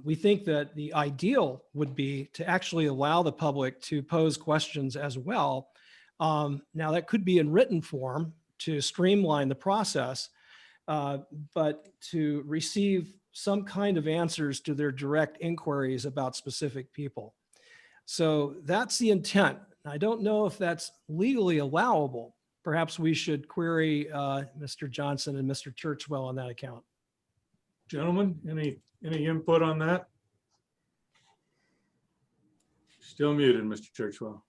We think that the ideal would be to actually allow the public to pose questions as well. Now that could be in written form to streamline the process, but to receive some kind of answers to their direct inquiries about specific people. So that's the intent. I don't know if that's legally allowable. Perhaps we should query Mr. Johnson and Mr. Churchwell on that account. Gentlemen, any input on that? Still muted, Mr. Churchwell.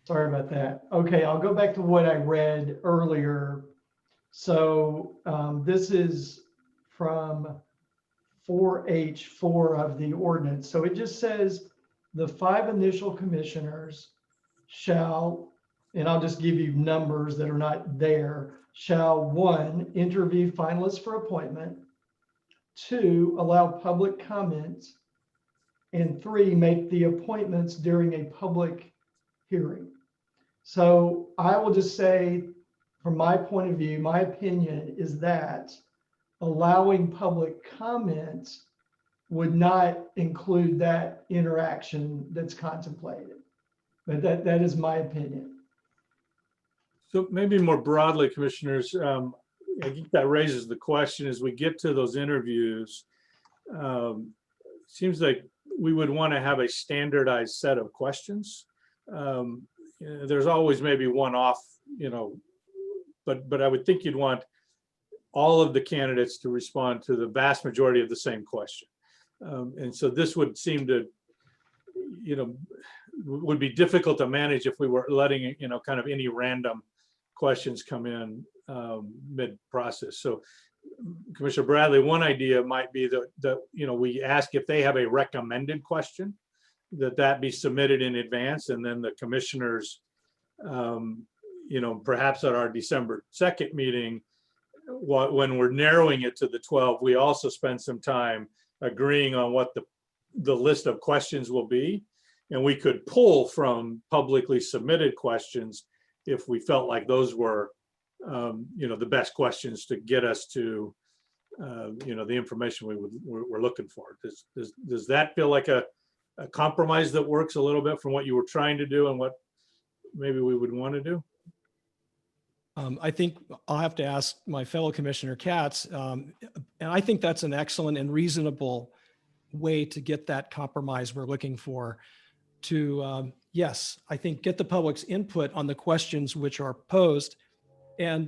Sorry about that. Okay, I'll go back to what I read earlier. So this is from 4H4 of the ordinance. So it just says the 5 initial commissioners shall, and I'll just give you numbers that are not there, shall 1, interview finalists for appointment, 2, allow public comments, and 3, make the appointments during a public hearing. So I will just say, from my point of view, my opinion is that allowing public comments would not include that interaction that's contemplated. But that is my opinion. So maybe more broadly, commissioners, I think that raises the question as we get to those interviews. Seems like we would want to have a standardized set of questions. There's always maybe one off, but I would think you'd want all of the candidates to respond to the vast majority of the same question. And so this would seem to, would be difficult to manage if we were letting, kind of any random questions come in mid-process. So Commissioner Bradley, one idea might be that we ask if they have a recommended question, that be submitted in advance, and then the commissioners, perhaps at our December 2nd meeting, when we're narrowing it to the 12, we also spend some time agreeing on what the list of questions will be. And we could pull from publicly submitted questions if we felt like those were, the best questions to get us to, the information we're looking for. Does that feel like a compromise that works a little bit from what you were trying to do and what maybe we would want to do? I think I'll have to ask my fellow Commissioner Katz, and I think that's an excellent and reasonable way to get that compromise we're looking for. To yes, I think get the public's input on the questions which are posed, and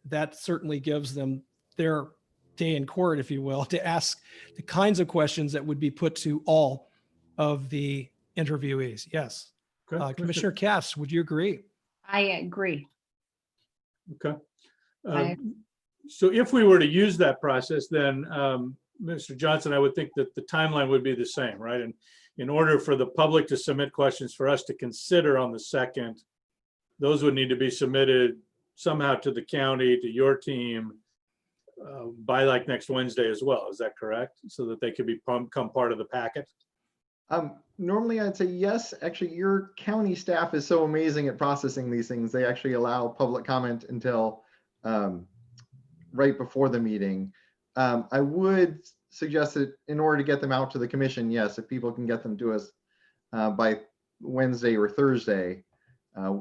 that certainly gives them their day in court, if you will, to ask the kinds of questions that would be put to all of the interviewees. Yes. Okay. Commissioner Katz, would you agree? I agree. Okay. So if we were to use that process, then Mr. Johnson, I would think that the timeline would be the same, right? And in order for the public to submit questions for us to consider on the 2nd, those would need to be submitted somehow to the county, to your team, by like next Wednesday as well. Is that correct? So that they could become part of the packet? Normally I'd say yes. Actually, your county staff is so amazing at processing these things. They actually allow public comment until right before the meeting. I would suggest that in order to get them out to the commission, yes, if people can get them to us by Wednesday or Thursday,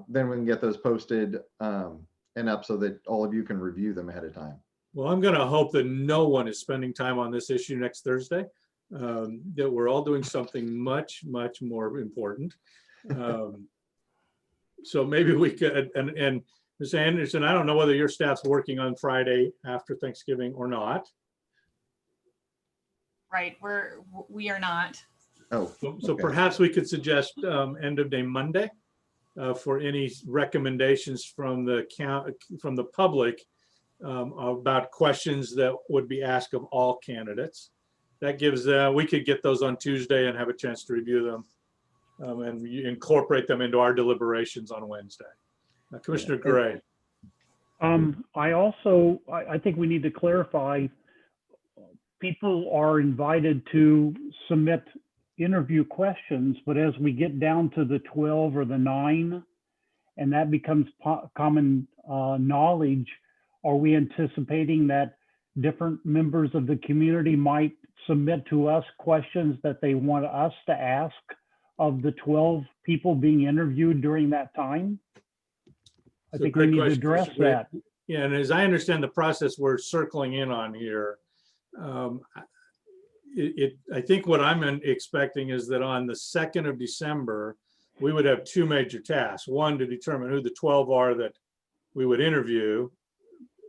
then we can get those posted and up so that all of you can review them ahead of time. Well, I'm going to hope that no one is spending time on this issue next Thursday, that we're all doing something much, much more important. So maybe we could, and Ms. Anderson, I don't know whether your staff's working on Friday after Thanksgiving or not. Right, we are not. Oh, So okay. perhaps we could suggest end of day Monday for any recommendations from the public about questions that would be asked of all candidates. That gives we could get those on Tuesday and have a chance to review them and incorporate them into our deliberations on Wednesday. Commissioner Gray. I think we need to clarify, people are invited to submit interview questions, but as we get down to the 12 or the 9, and that becomes common knowledge, are we anticipating that different members of the community might submit to us questions that they want us to ask of the 12 people being interviewed during that time? I think we need to address that. Yeah, and as I understand the process we're circling in on here, I think what I'm expecting is that on the 2nd of December, we would have 2 major tasks. One, to determine who the 12 are that we would interview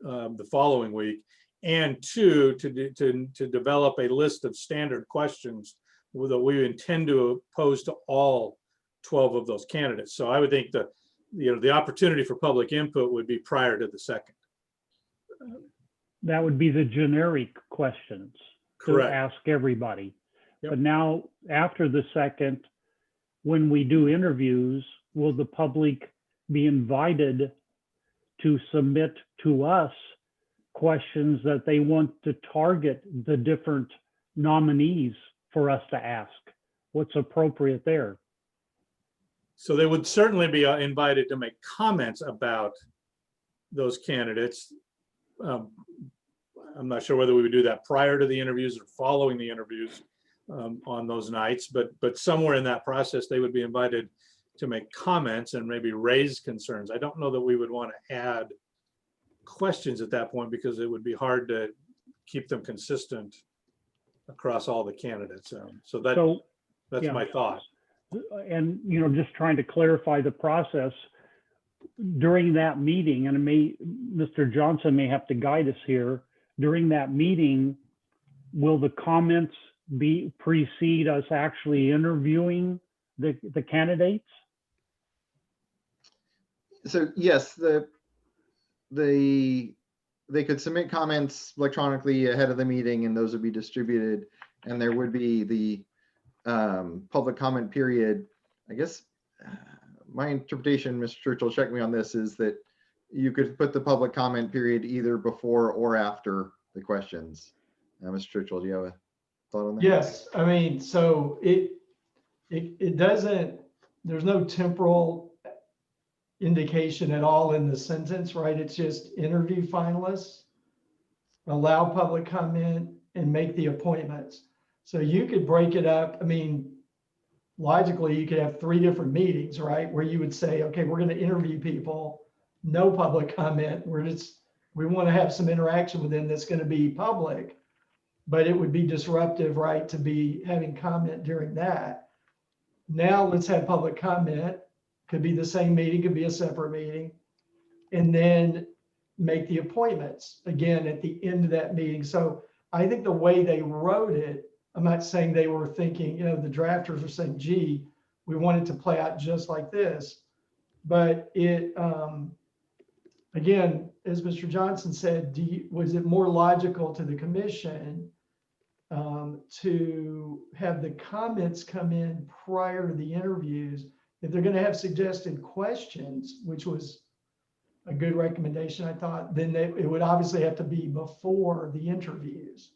the following week, and 2, to develop a list of standard questions that we intend to pose to all 12 of those candidates. So I would think that the opportunity for public input would be prior to the 2nd. That would be the generic questions. Correct. To ask everybody. Yep. But now after the 2nd, when we do interviews, will the public be invited to submit to us questions that they want to target the different nominees for us to ask? what's appropriate there. So they would certainly be invited to make comments about those candidates. I'm not sure whether we would do that prior to the interviews or following the interviews on those nights, but somewhere in that process, they would be invited to make comments and maybe raise concerns. I don't know that we would want to add questions at that point because it would be hard to keep them consistent across all the candidates. So that's yeah. my thought. And, you know, just trying to clarify the process during that meeting, and Mr. Johnson may have to guide us here. During that meeting, will the comments precede us actually interviewing the candidates? So yes, they could submit comments electronically ahead of the meeting, and those would be distributed. And there would be the public comment period. I guess my interpretation, Mr. Churchill, check me on this, is that you could put the public comment period either before or after the questions. Mr. Churchill, do you have a thought on that? Yes, I mean, so it doesn't, there's no temporal indication at all in the sentence, right? It's just interview finalists, allow public comment, and make the appointments. So you could break it up. I mean, logically, you could have 3 different meetings, right? Where you would say, okay, we're going to interview people, no public comment. We want to have some interaction with them that's going to be public, but it would be disruptive, right, to be having comment during that. Now let's have public comment. Could be the same meeting, could be a separate meeting, and then make the appointments again at the end of that meeting. So I think the way they wrote it, I'm not saying they were thinking, you know, the drafters were saying, gee, we want it to play out just like this. But it, again, as Mr. Johnson said, was it more logical to the commission to have the comments come in prior to the interviews? If they're going to have suggested questions, which was a good recommendation, I thought, then it would obviously have to be before the interviews.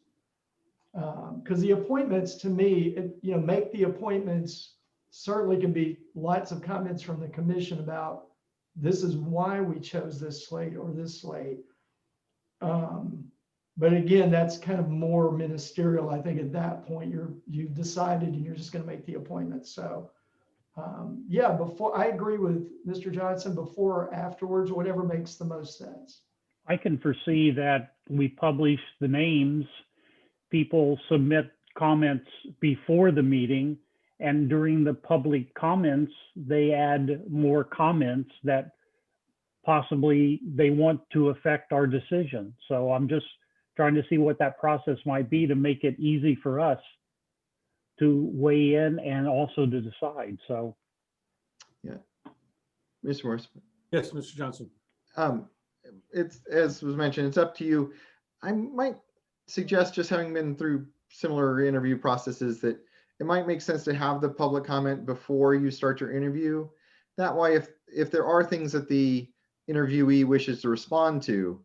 Because the appointments, to me, you know, make the appointments, certainly can be lots of comments from the commission about this is why we chose this slate or this slate. But again, that's kind of more ministerial. I think at that point you've decided and you're just going to make the appointments. So yeah, before, I agree with Mr. Johnson, before or afterwards, whatever makes the most sense. I can foresee that we publish the names, people submit comments before the meeting, and during the public comments, they add more comments that possibly they want to affect our decision. So I'm just trying to see what that process might be to make it easy for us to weigh in and also to decide. So Yeah, Mr. Morris. Yes, Mr. Johnson. It's, as was mentioned, it's up to you. I might suggest, just having been through similar interview processes, that it might make sense to have the public comment before you start your interview. That way, if there are things that the interviewee wishes to respond to,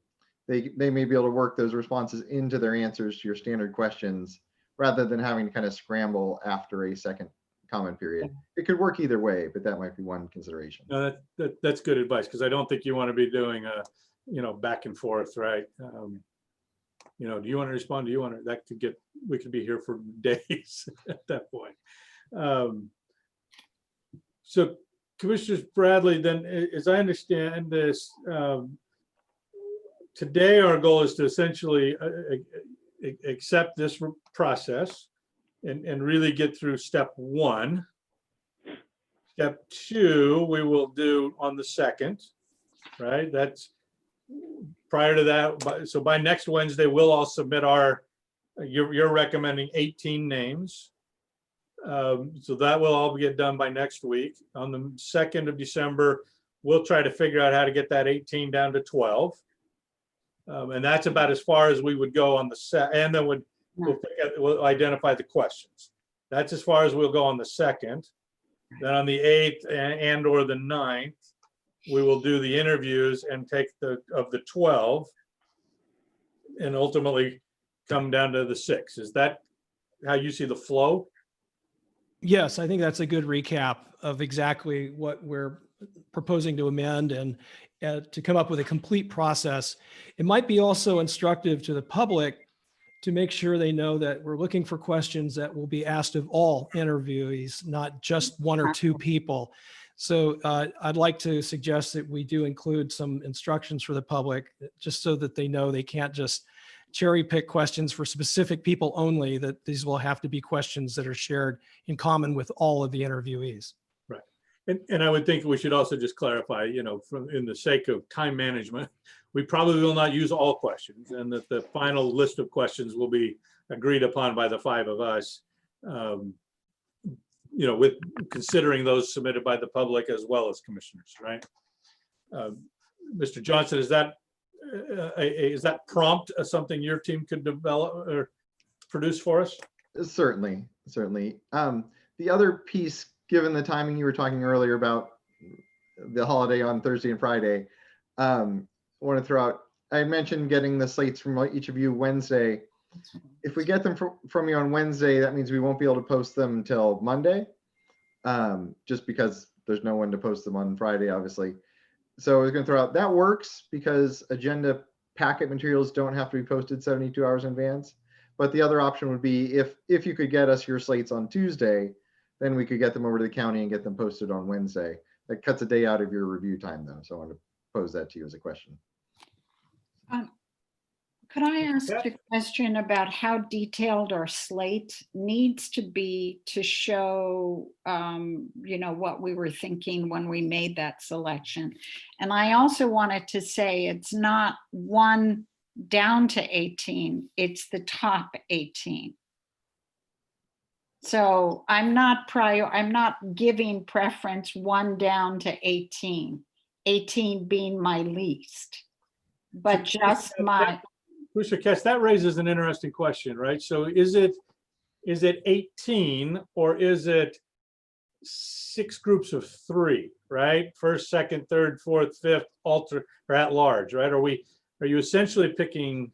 they may be able to work those responses into their answers to your standard questions, rather than having to kind of scramble after a second comment period. It could work either way, but that might be one consideration. No, that's good advice, because I don't think you want to be doing a, you know, back and forth, right? You know, do you want to respond? Do you want to? That could get, we could be here for days at that point. So Commissioner Bradley, then, as I understand this, today our goal is to essentially accept this process and really get through step 1. Step 2, we will do on the 2nd, right? That's prior to that. So by next Wednesday, we'll all submit our, you're recommending 18 names. So that will all get done by next week. On the 2nd of December, we'll try to figure out how to get that 18 down to 12. And that's about as far as we would go on the set. And then we'll identify the questions. That's as far as we'll go on the 2nd. Then on the 8th and or the 9th, we will do the interviews and take of the 12 and ultimately come down to the 6. Is that how you see the flow? Yes, I think that's a good recap of exactly what we're proposing to amend and to come up with a complete process. It might be also instructive to the public to make sure they know that we're looking for questions that will be asked of all interviewees, not just one or two people. So I'd like to suggest that we do include some instructions for the public, just so that they know they can't just cherry pick questions for specific people only, that these will have to be questions that are shared in common with all of the interviewees. Right. And I would think we should also just clarify, in the sake of time management, we probably will not use all questions, and that the final list of questions will be agreed upon by the 5 of us, with considering those submitted by the public as well as commissioners, right? Mr. Johnson, is that prompt something your team could develop or produce for us? Certainly. The other piece, given the timing you were talking earlier about the holiday on Thursday and Friday, I want to throw out, I mentioned getting the slates from each of you Wednesday. If we get them from you on Wednesday, that means we won't be able to post them until Monday, just because there's no one to post them on Friday, obviously. So I was going to throw out, that works because agenda packet materials don't have to be posted 72 hours in advance. But the other option would be if you could get us your slates on Tuesday, then we could get them over to the county and get them posted on Wednesday. That cuts a day out of your review time, though. So I want to pose that to you as a question. Could I ask a question about how detailed our slate needs to be to show, what we were thinking when we made that selection? And I also wanted to say it's not 1 down to 18, it's the top 18. So I'm not giving preference 1 down to 18, 18 being my least, but just my. Mr. Katz, that raises an interesting question, right? So is it 18 or is it 6 groups of 3, right? First, second, third, fourth, fifth, alter or at large, right? Are you essentially picking,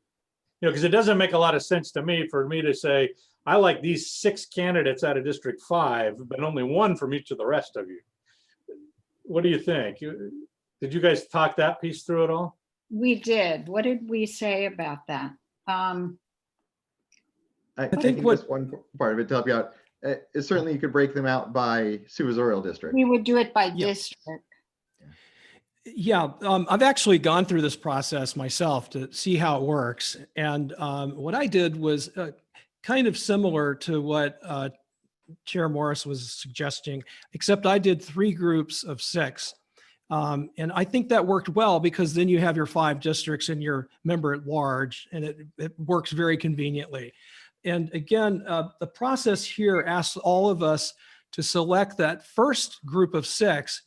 because it doesn't make a lot of sense to me for me to say, I like these 6 candidates out of District 5, but only 1 from each of the rest of you. What do you think? Did you guys talk that piece through at all? We did. What did we say about that? I think that's one part of it to help you out. Certainly you could break them out by supervisorial district. We would do it by district. Yeah, I've actually gone through this process myself to see how it works. And what I did was kind of similar to what Chair Morris was suggesting, except I did 3 groups of 6. And I think that worked well because then you have your 5 districts and your member at large, and it works very conveniently. And again, the process here asks all of us to select that first group of 6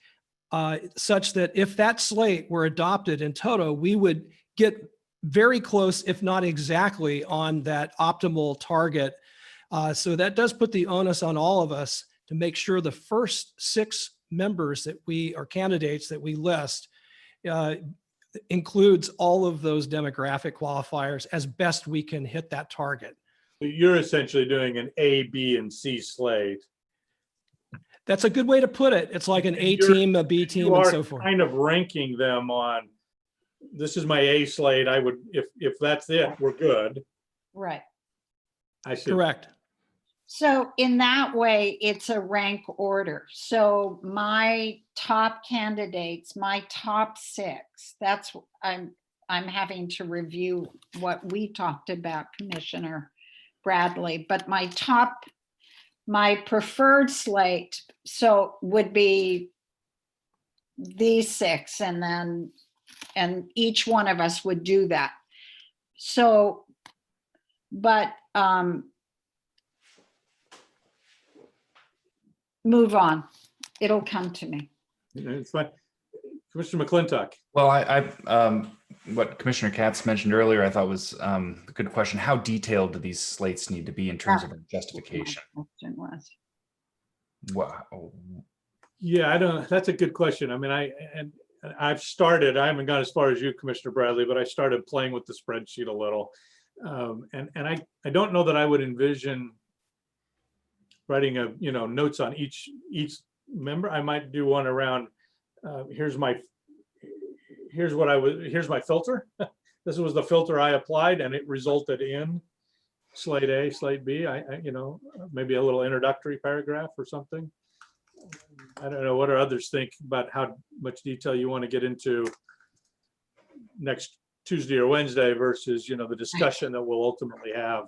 such that if that slate were adopted in toto, we would get very close, if not exactly, on that optimal target. So that does put the onus on all of us to make sure the first 6 members that candidates that we list includes all of those demographic qualifiers as best we can hit that target. You're essentially doing an A, B, and C slate. That's a good way to put it. It's like an A team, a B team, and so forth. Kind of ranking them on, this is my A slate. I would, if that's it, we're good. Right. I see. Correct. So in that way, it's a rank order. So my top candidates, my top 6, that's, I'm having to review what we talked about, Commissioner Bradley, but my preferred slate, so would be these 6, and each one of us would do that. So, but, move on. It'll come to me. It's fine. Commissioner McClintock. Well, what Commissioner Katz mentioned earlier, I thought was a good question. How detailed do these slates need to be in terms of justification? Wow. Yeah, that's a good question. I mean, I've started, I haven't gone as far as you, Commissioner Bradley, but I started playing with the spreadsheet a little. And I don't know that I would envision writing notes on each member. I might do one around, here's my filter. This was the filter I applied and it resulted in slate A, slate B. Maybe a little introductory paragraph or something. I don't know, what do others think about how much detail you want to get into next Tuesday or Wednesday versus, the discussion that we'll ultimately have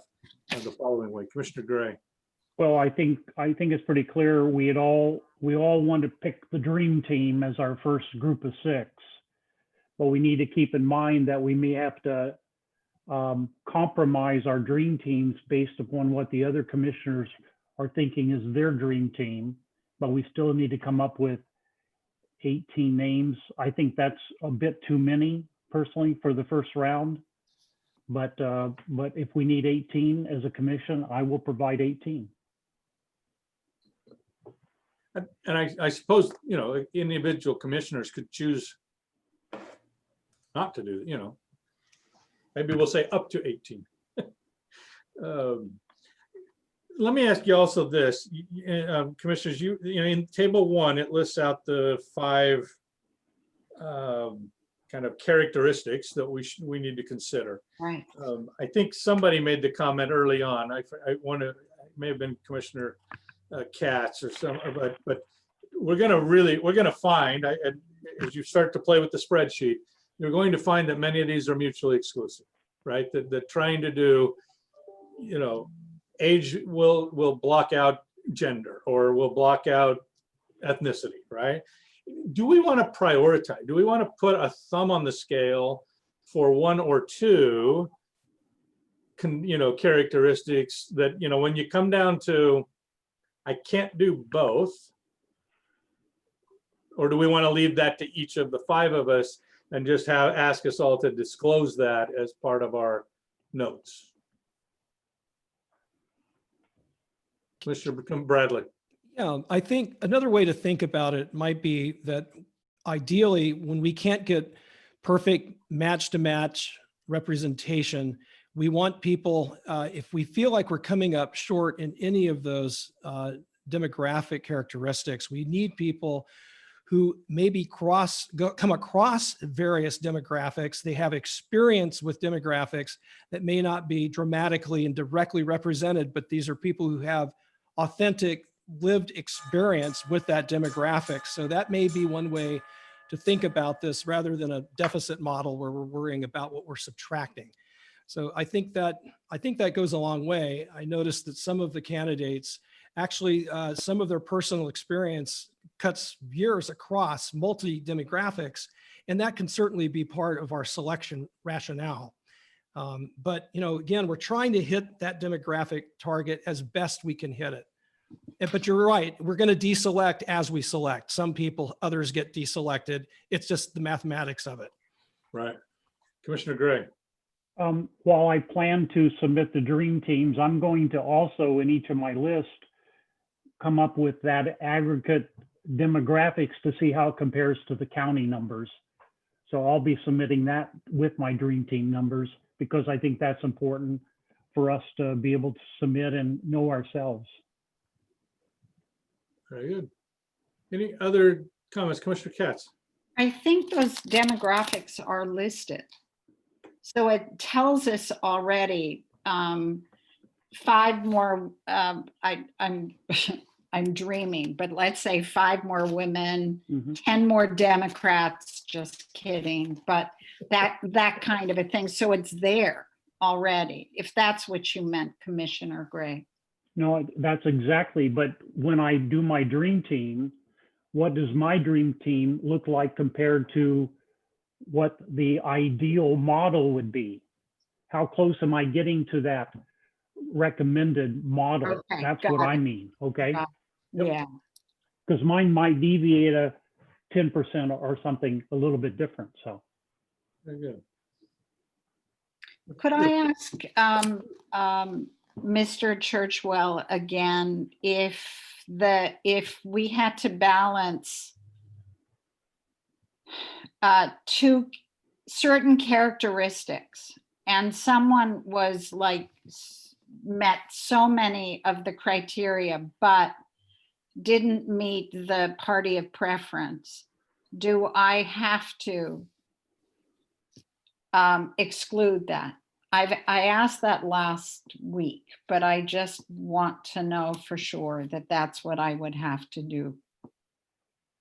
the following week. Commissioner Gray. Well, I think it's pretty clear we all want to pick the dream team as our first group of 6, but we need to keep in mind that we may have to compromise our dream teams based upon what the other commissioners are thinking is their dream team, but we still need to come up with 18 names. I think that's a bit too many personally for the first round, but if we need 18 as a commission, I will provide 18. And I suppose, individual commissioners could choose not to do, maybe we'll say up to 18. Let me ask you also this, commissioners, in table 1, it lists out the 5 kind of characteristics that we need to consider. Right. I think somebody made the comment early on. It may have been Commissioner Katz or some, but we're gonna find, as you start to play with the spreadsheet, you're going to find that many of these are mutually exclusive, right? That trying to do, age will block out gender or will block out ethnicity, right? Do we want to prioritize? Do we want to put a thumb on the scale for 1 or 2, characteristics that, when you come down to, I can't do both? Or do we want to leave that to each of the 5 of us and just ask us all to disclose that as part of our notes? Mr. Bradley. Yeah, I think another way to think about it might be that ideally, when we can't get perfect match to match representation, we want people, if we feel like we're coming up short in any of those demographic characteristics, we need people who maybe come across various demographics. They have experience with demographics that may not be dramatically and directly represented, but these are people who have authentic lived experience with that demographic. So that may be one way to think about this rather than a deficit model where we're worrying about what we're subtracting. So I think that goes a long way. I noticed that some of the candidates actually, some of their personal experience cuts years across multi-demographics, and that can certainly be part of our selection rationale. But again, we're trying to hit that demographic target as best we can hit it. But you're right, we're going to deselect as we select. Some people, others get deselected. It's just the mathematics of it. Right. Commissioner Gray. While I plan to submit the dream teams, I'm going to also, in each of my lists, come up with that aggregate demographics to see how it compares to the county numbers. So I'll be submitting that with my dream team numbers because I think that's important for us to be able to submit and know ourselves. Very good. Any other comments, Commissioner Katz? I think those demographics are listed. So it tells us already 5 more, I'm dreaming, but let's say 5 more women, 10 more Democrats, just kidding, but that kind of a thing. So it's there already, if that's what you meant, Commissioner Gray. No, that's exactly, but when I do my dream team, what does my dream team look like compared to what the ideal model would be? How close am I getting to that recommended model? Okay, That's got what it. I mean, okay? Yeah. Because mine might deviate a 10% or something a little bit different, so. Very good. Could I ask Mr. Churchwell again, if we had to balance 2 certain characteristics and someone was like met so many of the criteria, but didn't meet the party of preference, do I have to exclude that? I asked that last week, but I just want to know for sure that that's what I would have to do.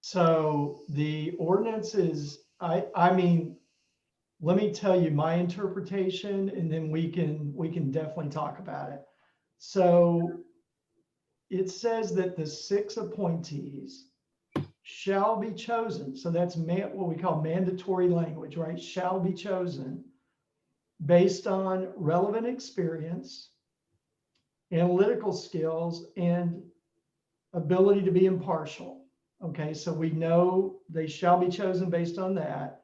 So the ordinance is, I mean, let me tell you my interpretation, and then we can definitely talk about it. So it says that the 6 appointees shall be chosen. So that's what we call mandatory language, right? Shall be chosen based on relevant experience, analytical skills, and ability to be impartial. Okay, so we know they shall be chosen based on that.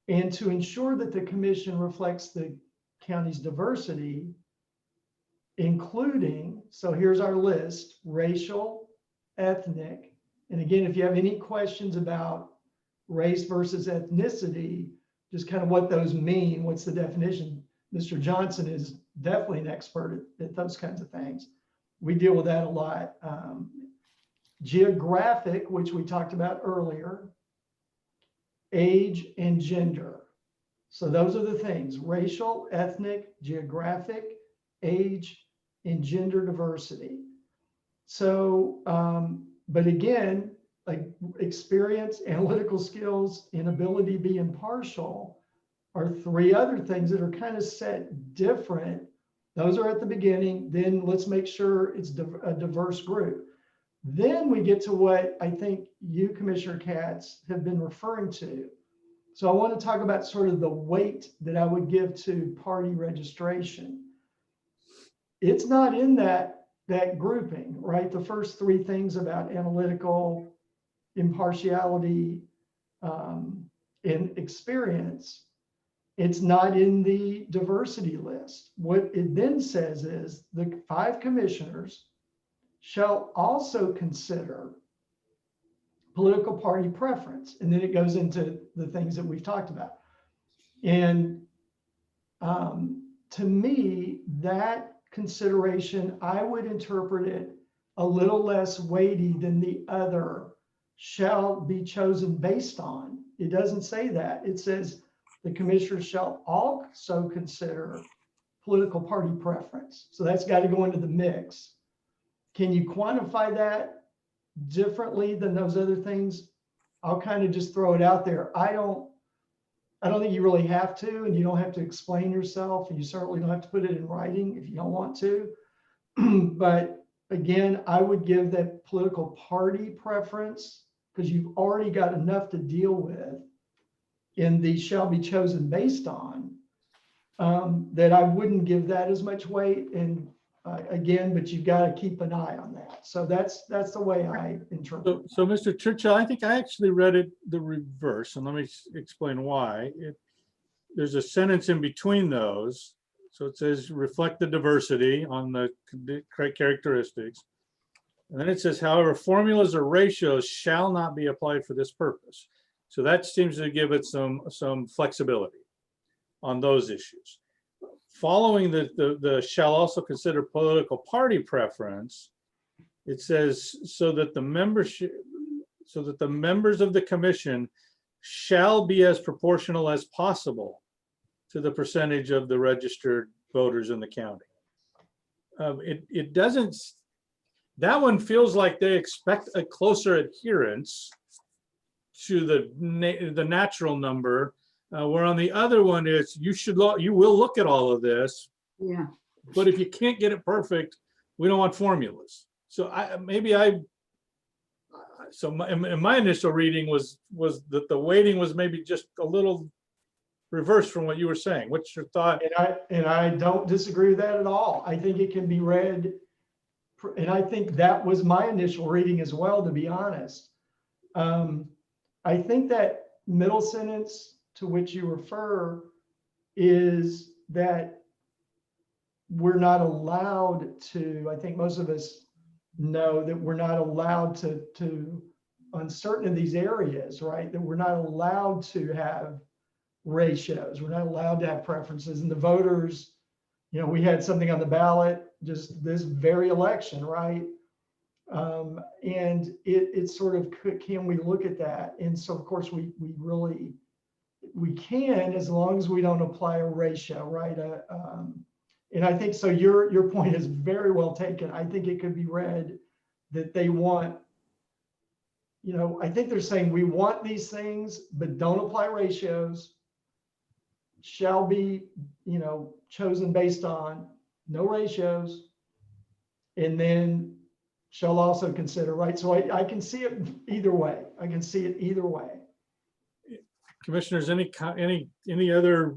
And to ensure that the commission reflects the county's diversity, including, so here's our list: racial, ethnic. And again, if you have any questions about race versus ethnicity, just kind of what those mean, what's the definition? Mr. Johnson is definitely an expert at those kinds of things. We deal with that a lot. Geographic, which we talked about earlier, age, and gender. So those are the things: racial, ethnic, geographic, age, and gender diversity. So, but again, like experience, analytical skills, and ability to be impartial are 3 other things that are kind of set different. Those are at the beginning. Then let's make sure it's a diverse group. Then we get to what I think you, Commissioner Katz, have been referring to. So I want to talk about sort of the weight that I would give to party registration. It's not in that grouping, right? The first 3 things about analytical, impartiality, and experience, it's not in the diversity list. What it then says is the 5 commissioners shall also consider political party preference. And then it goes into the things that we've talked about. And to me, that consideration, I would interpret it a little less weighty than the other shall be chosen based on. It doesn't say that. It says the commissioners shall also consider political party preference. So that's got to go into the mix. Can you quantify that differently than those other things? I'll kind of just throw it out there. I don't think you really have to, and you don't have to explain yourself, and you certainly don't have to put it in writing if you don't want to. But again, I would give that political party preference, because you've already got enough to deal with in the shall be chosen based on, that I wouldn't give that as much weight. And again, but you've got to keep an eye on that. So that's the way I interpret it. So Mr. Churchill, I think I actually read it the reverse, and let me explain why. There's a sentence in between those. So it says reflect the diversity on the characteristics. And then it says, however, formulas or ratios shall not be applied for this purpose. So that seems to give it some flexibility on those issues. Following the shall also consider political party preference, it says so that the members of the commission shall be as proportional as possible to the percentage of the registered voters in the county. It doesn't. That one feels like they expect a closer adherence to the natural number. Where on the other one is you will look at all of this, Yeah. but if you can't get it perfect, we don't want formulas. So my initial reading was that the weighting was maybe just a little reverse from what you were saying. What's your thought? And I don't disagree with that at all. I think it can be read, and I think that was my initial reading as well, to be honest. I think that middle sentence to which you refer is that we're not allowed to, I think most of us know that we're not allowed to on certain of these areas, right? That we're not allowed to have ratios. We're not allowed to have preferences, and the voters, we had something on the ballot just this very election, right? And it's sort of, can we look at that? And so of course we can, as long as we don't apply a ratio, right? And I think so. Your point is very well taken. I think it could be read that they want, I think they're saying we want these things, but don't apply ratios. Shall be, chosen based on no ratios, and then shall also consider, right? So I can see it either way. I can see it either way. Commissioners, any other,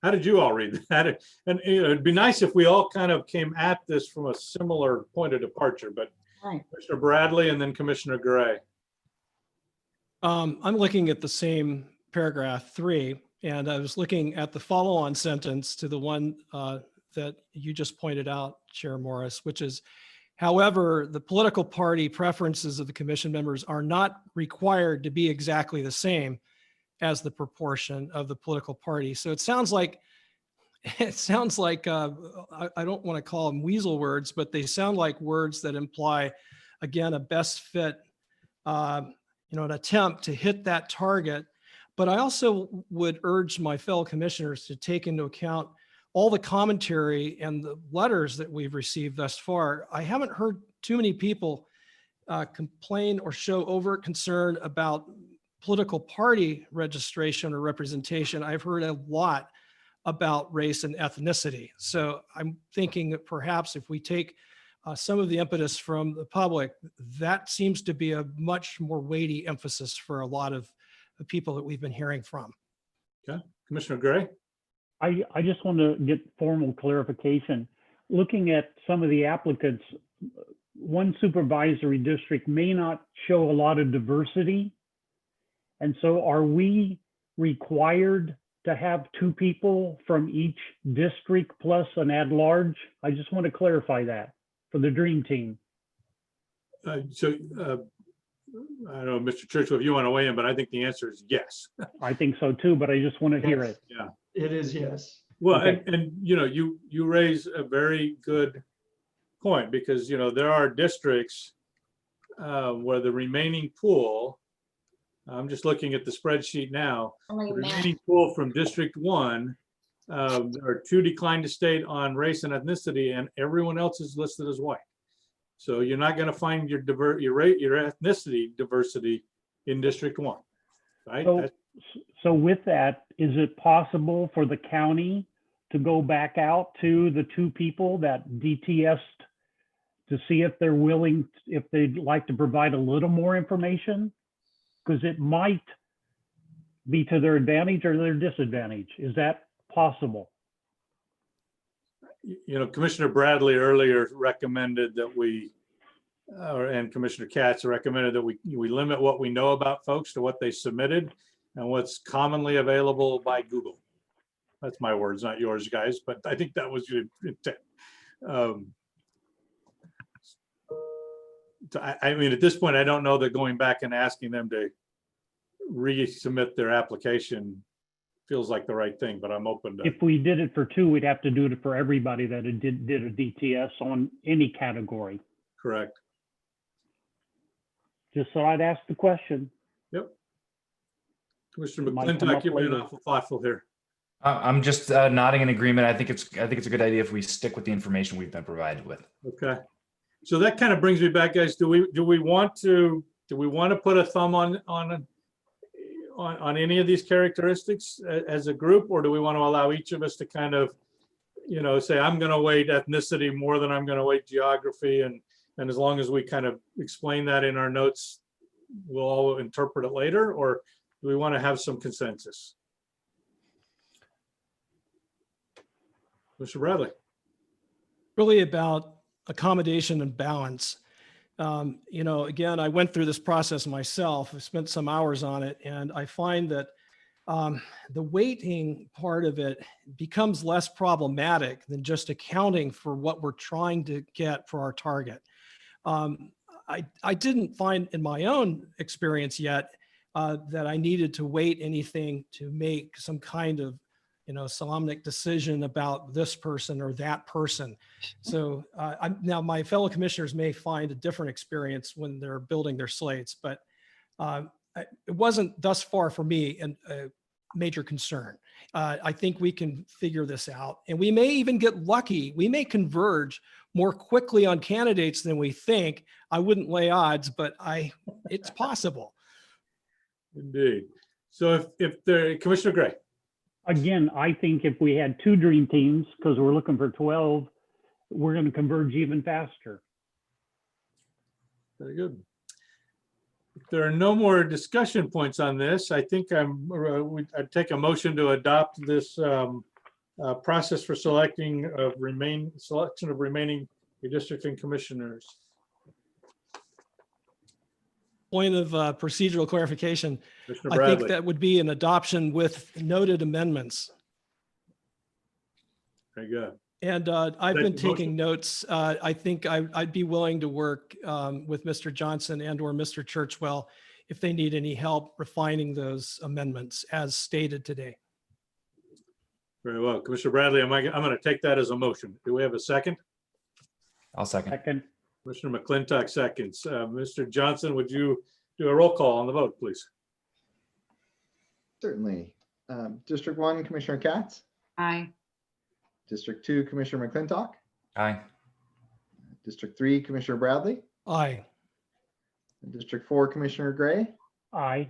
how did you all read that? And it'd be nice if we all kind of came at this from a similar point of departure, but Right. Commissioner Bradley and then Commissioner Gray. I'm looking at the same paragraph 3, and I was looking at the follow-on sentence to the one that you just pointed out, Chair Morris, which is, however, the political party preferences of the commission members are not required to be exactly the same as the proportion of the political party. So it sounds like I don't want to call them weasel words, but they sound like words that imply, again, a best fit, an attempt to hit that target. But I also would urge my fellow commissioners to take into account all the commentary and the letters that we've received thus far. I haven't heard too many people complain or show overt concern about political party registration or representation. I've heard a lot about race and ethnicity. So I'm thinking that perhaps if we take some of the impetus from the public, that seems to be a much more weighty emphasis for a lot of the people that we've been hearing from. Okay, Commissioner Gray. I just want to get formal clarification. Looking at some of the applicants, one supervisory district may not show a lot of diversity. And so are we required to have 2 people from each district plus an at-large? I just want to clarify that for the dream team. I don't know, Mr. Churchill, if you want to weigh in, but I think the answer is yes. I think so too, but I just want to hear it. Yeah. It is, yes. Well, Okay. and you raise a very good point, because there are districts where the remaining pool, I'm just looking at the spreadsheet now, the remaining pool from District 1, there are 2 declined to state on race and ethnicity, and everyone else is listed as white. So you're not going to find your ethnicity diversity in District 1, right? So with that, is it possible for the county to go back out to the 2 people that DTS'd to see if they're willing, if they'd like to provide a little more information? Because it might be to their advantage or their disadvantage. Is that possible? Commissioner Bradley earlier recommended that we, and Commissioner Katz recommended that we limit what we know about folks to what they submitted and what's commonly available by Google. That's my words, not yours, guys, but I think that was your intent. I mean, at this point, I don't know that going back and asking them to resubmit their application feels like the right thing, but I'm open to. If we did it for 2, we'd have to do it for everybody that did a DTS on any category. Correct. Just so I'd ask the question. Yep. Commissioner Might come McClintock, up you've been later. awful thoughtful here. I'm just nodding in agreement. I think it's a good idea if we stick with the information we've been provided with. Okay. So that kind of brings me back, guys. Do we want to put a thumb on any of these characteristics as a group, or do we want to allow each of us to kind of, say, I'm going to weight ethnicity more than I'm going to weight geography, and as long as we kind of explain that in our notes, we'll all interpret it later, or do we want to have some consensus? Mr. Bradley. Really about accommodation and balance. Again, I went through this process myself. I spent some hours on it, and I find that the weighting part of it becomes less problematic than just accounting for what we're trying to get for our target. I didn't find in my own experience yet that I needed to weight anything to make some kind of solemnic decision about this person or that person. So now my fellow commissioners may find a different experience when they're building their slates, but it wasn't thus far for me a major concern. I think we can figure this out, and we may even get lucky. We may converge more quickly on candidates than we think. I wouldn't lay odds, but it's possible. Indeed. So if the Commissioner Gray. Again, I think if we had 2 dream teams, because we're looking for 12, we're going to converge even faster. Very good. If there are no more discussion points on this, I think I'd take a motion to adopt this process for selection of remaining redistricting commissioners. Point of procedural clarification. Commissioner I Bradley. think that would be an adoption with noted amendments. Very good. And I've That's been the taking notes. I think I'd be willing to work with Mr. Johnson and or Mr. Churchwell if they need any help refining those amendments as stated today. Very well. Commissioner Bradley, I'm going to take that as a motion. Do we have a second? I'll second. Second, Commissioner McClintock seconds. Mr. Johnson, would you do a roll call on the vote, please? Certainly. District 1, Commissioner Katz. Aye. District 2, Commissioner McClintock. Aye. District 3, Commissioner Bradley. Aye. And District 4, Commissioner Gray. aye.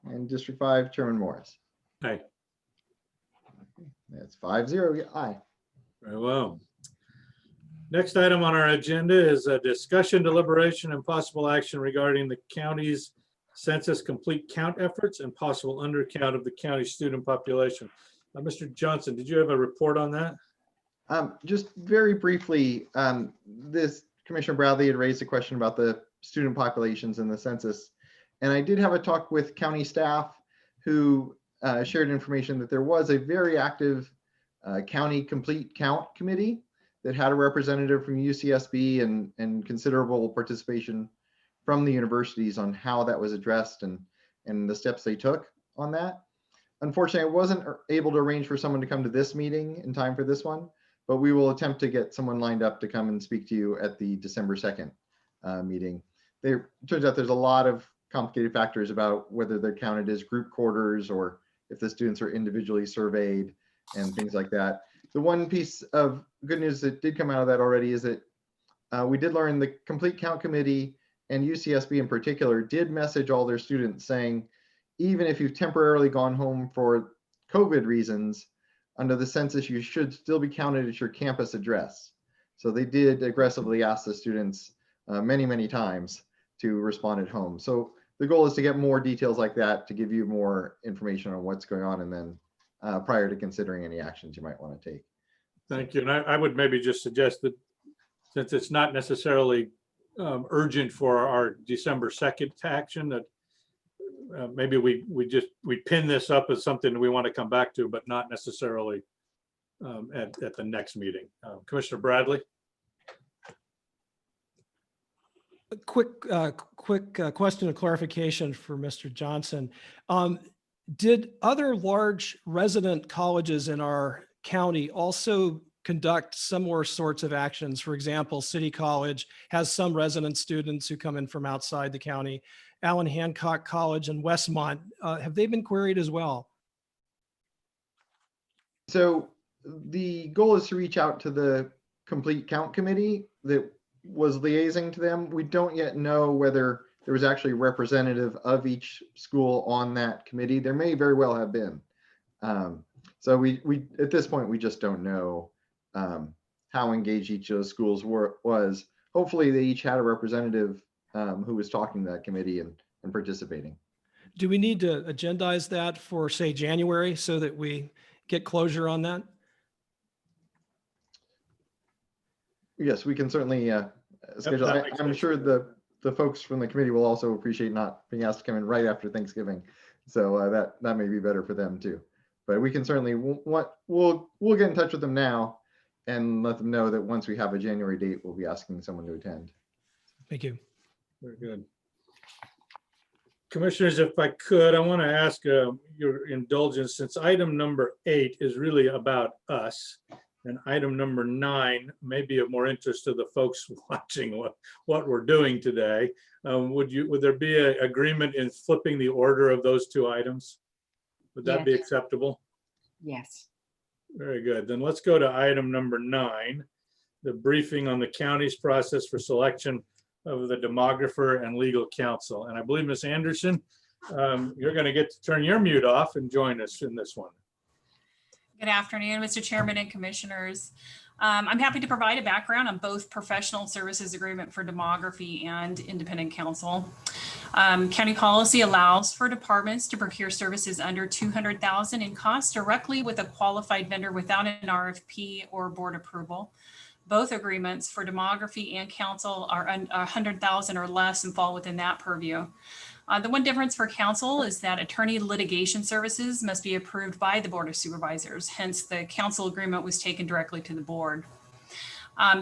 And District 5, Chairman Morris. Aye. That's 5-0. Yeah, aye. Very well. Next item on our agenda is a discussion, deliberation, and possible action regarding the county's census complete count efforts and possible undercount of the county student population. Mr. Johnson, did you have a report on that? Just very briefly, this Commissioner Bradley had raised a question about the student populations in the census. And I did have a talk with county staff who shared information that there was a very active county complete count committee that had a representative from UCSB and considerable participation from the universities on how that was addressed and the steps they took on that. Unfortunately, I wasn't able to arrange for someone to come to this meeting in time for this one, but we will attempt to get someone lined up to come and speak to you at the December 2nd meeting. There turns out there's a lot of complicated factors about whether they're counted as group quarters or if the students are individually surveyed and things like that. The one piece of good news that did come out of that already is that we did learn the Complete Count Committee and UCSB in particular did message all their students saying, even if you've temporarily gone home for COVID reasons, under the census, you should still be counted at your campus address. So they did aggressively ask the students many, many times to respond at home. So the goal is to get more details like that to give you more information on what's going on and then prior to considering any actions you might want to take. Thank you. And I would maybe just suggest that since it's not necessarily urgent for our December 2nd action, that maybe we pin this up as something that we want to come back to, but not necessarily at the next meeting. Commissioner Bradley. A quick question of clarification for Mr. Johnson. Did other large resident colleges in our county also conduct similar sorts of actions? For example, City College has some resident students who come in from outside the county. Allen Hancock College and Westmont, have they been queried as well? So the goal is to reach out to the Complete Count Committee that was liaising to them. We don't yet know whether there was actually a representative of each school on that committee. There may very well have been. So we at this point, we just don't know how engaged each of those schools was. Hopefully they each had a representative who was talking to that committee and participating. Do we need to agendize that for, say, January so that we get closure on that? Yes, we can certainly schedule. I'm sure the folks from the committee will also appreciate not being asked to come in right after Thanksgiving. So that may be better for them too. But we can certainly, we'll get in touch with them now and let them know that once we have a January date, we'll be asking someone to attend. Thank you. Very good. Commissioners, if I could, I want to ask your indulgence, since item number 8 is really about us, and item number 9 may be of more interest to the folks watching what we're doing today. Would there be an agreement in flipping the order of those 2 items? Would that be Yes. acceptable? Yes. Very good. Then let's go to item number 9, the briefing on the county's process for selection of the demographer and legal counsel. And I believe, Ms. Anderson, you're going to get to turn your mute off and join us in this one. Good afternoon, Mr. Chairman and Commissioners. I'm happy to provide a background on both professional services agreement for demography and independent counsel. County policy allows for departments to procure services under $200,000 in cost directly with a qualified vendor without an RFP or board approval. Both agreements for demography and counsel are $100,000 or less and fall within that purview. The one difference for counsel is that attorney litigation services must be approved by the Board of Supervisors. Hence, the counsel agreement was taken directly to the board.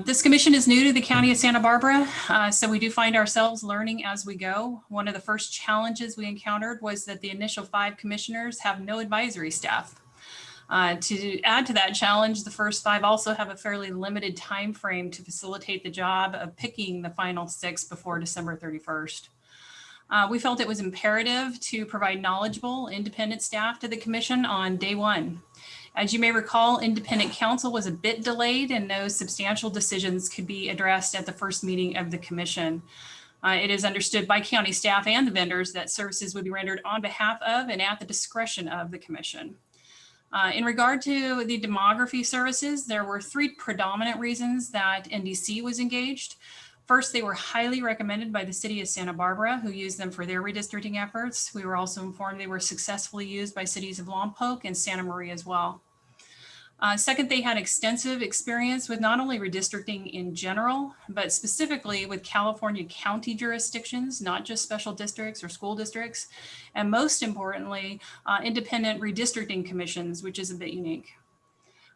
This commission is new to the County of Santa Barbara, so we do find ourselves learning as we go. One of the first challenges we encountered was that the initial 5 commissioners have no advisory staff. To add to that challenge, the first 5 also have a fairly limited time frame to facilitate the job of picking the final 6 before December 31st. We felt it was imperative to provide knowledgeable, independent staff to the commission on day 1. As you may recall, independent counsel was a bit delayed and no substantial decisions could be addressed at the first meeting of the commission. It is understood by county staff and the vendors that services would be rendered on behalf of and at the discretion of the commission. In regard to the demography services, there were 3 predominant reasons that NDC was engaged. First, they were highly recommended by the city of Santa Barbara, who used them for their redistricting efforts. We were also informed they were successfully used by cities of Lompoc and Santa Maria as well. Second, they had extensive experience with not only redistricting in general, but specifically with California county jurisdictions, not just special districts or school districts, and most importantly, independent redistricting commissions, which is a bit unique.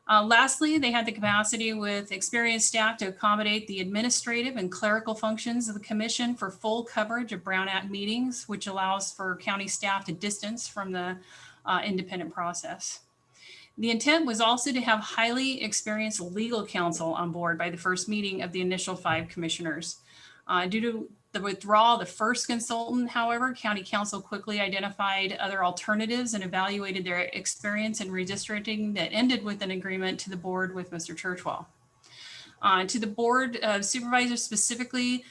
Lastly, they had the capacity with experienced staff to accommodate the administrative and clerical functions of the commission for full coverage of Brown Act meetings, which allows for county staff to distance from the independent process. The intent was also to have highly experienced legal counsel on board by the first meeting of the initial 5 commissioners. Due to the withdrawal of the first consultant, however, county counsel quickly identified other alternatives and evaluated their experience in redistricting that ended with an agreement to the board with Mr. Churchwell. To the Board of Supervisors specifically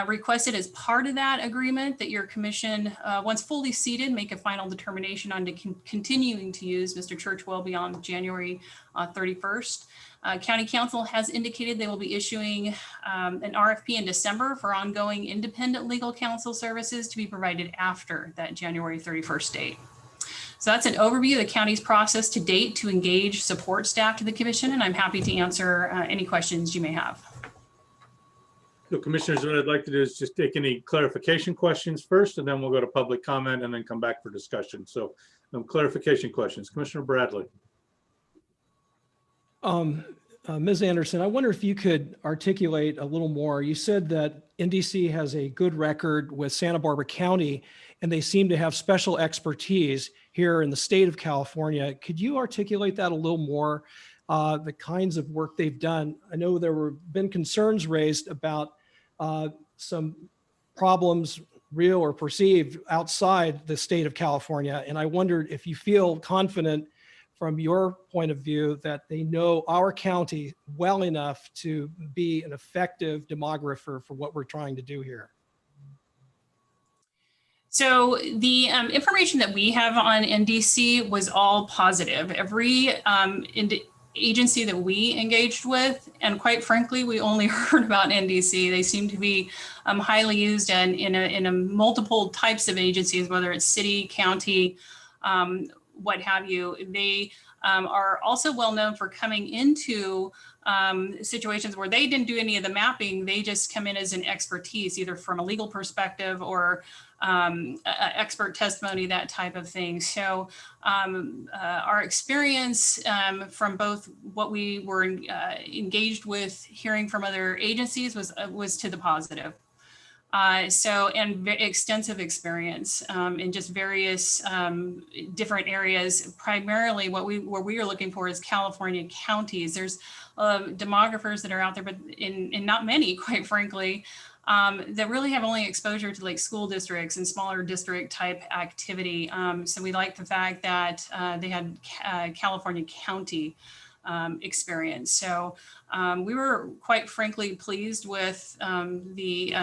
requested as part of that agreement that your commission, once fully seated, make a final determination on continuing to use Mr. Churchwell beyond January 31st. County Council has indicated they will be issuing an RFP in December for ongoing independent legal counsel services to be provided after that January 31st date. So that's an overview of the county's process to date to engage support staff to the commission, and I'm happy to answer any questions you may have. So commissioners, what I'd like to do is just take any clarification questions first, and then we'll go to public comment and then come back for discussion. So clarification questions. Commissioner Bradley. Ms. Anderson, I wonder if you could articulate a little more. You said that NDC has a good record with Santa Barbara County, and they seem to have special expertise here in the state of California. Could you articulate that a little more, the kinds of work they've done? I know there were been concerns raised about some problems, real or perceived, outside the state of California. And I wondered if you feel confident from your point of view that they know our county well enough to be an effective demographer for what we're trying to do here. So the information that we have on NDC was all positive. Every agency that we engaged with, and quite frankly, we only heard about NDC. They seem to be highly used in a multiple types of agencies, whether it's city, county, what have you. They are also well known for coming into situations where they didn't do any of the mapping. They just come in as an expertise, either from a legal perspective or expert testimony, that type of thing. So our experience from both what we were engaged with, hearing from other agencies was to the positive. And extensive experience in just various different areas. Primarily what we are looking for is California counties. There's demographers that are out there, but in not many, quite frankly, that really have only exposure to like school districts and smaller district type activity. So we like the fact that they had California county experience. So we were quite frankly pleased with the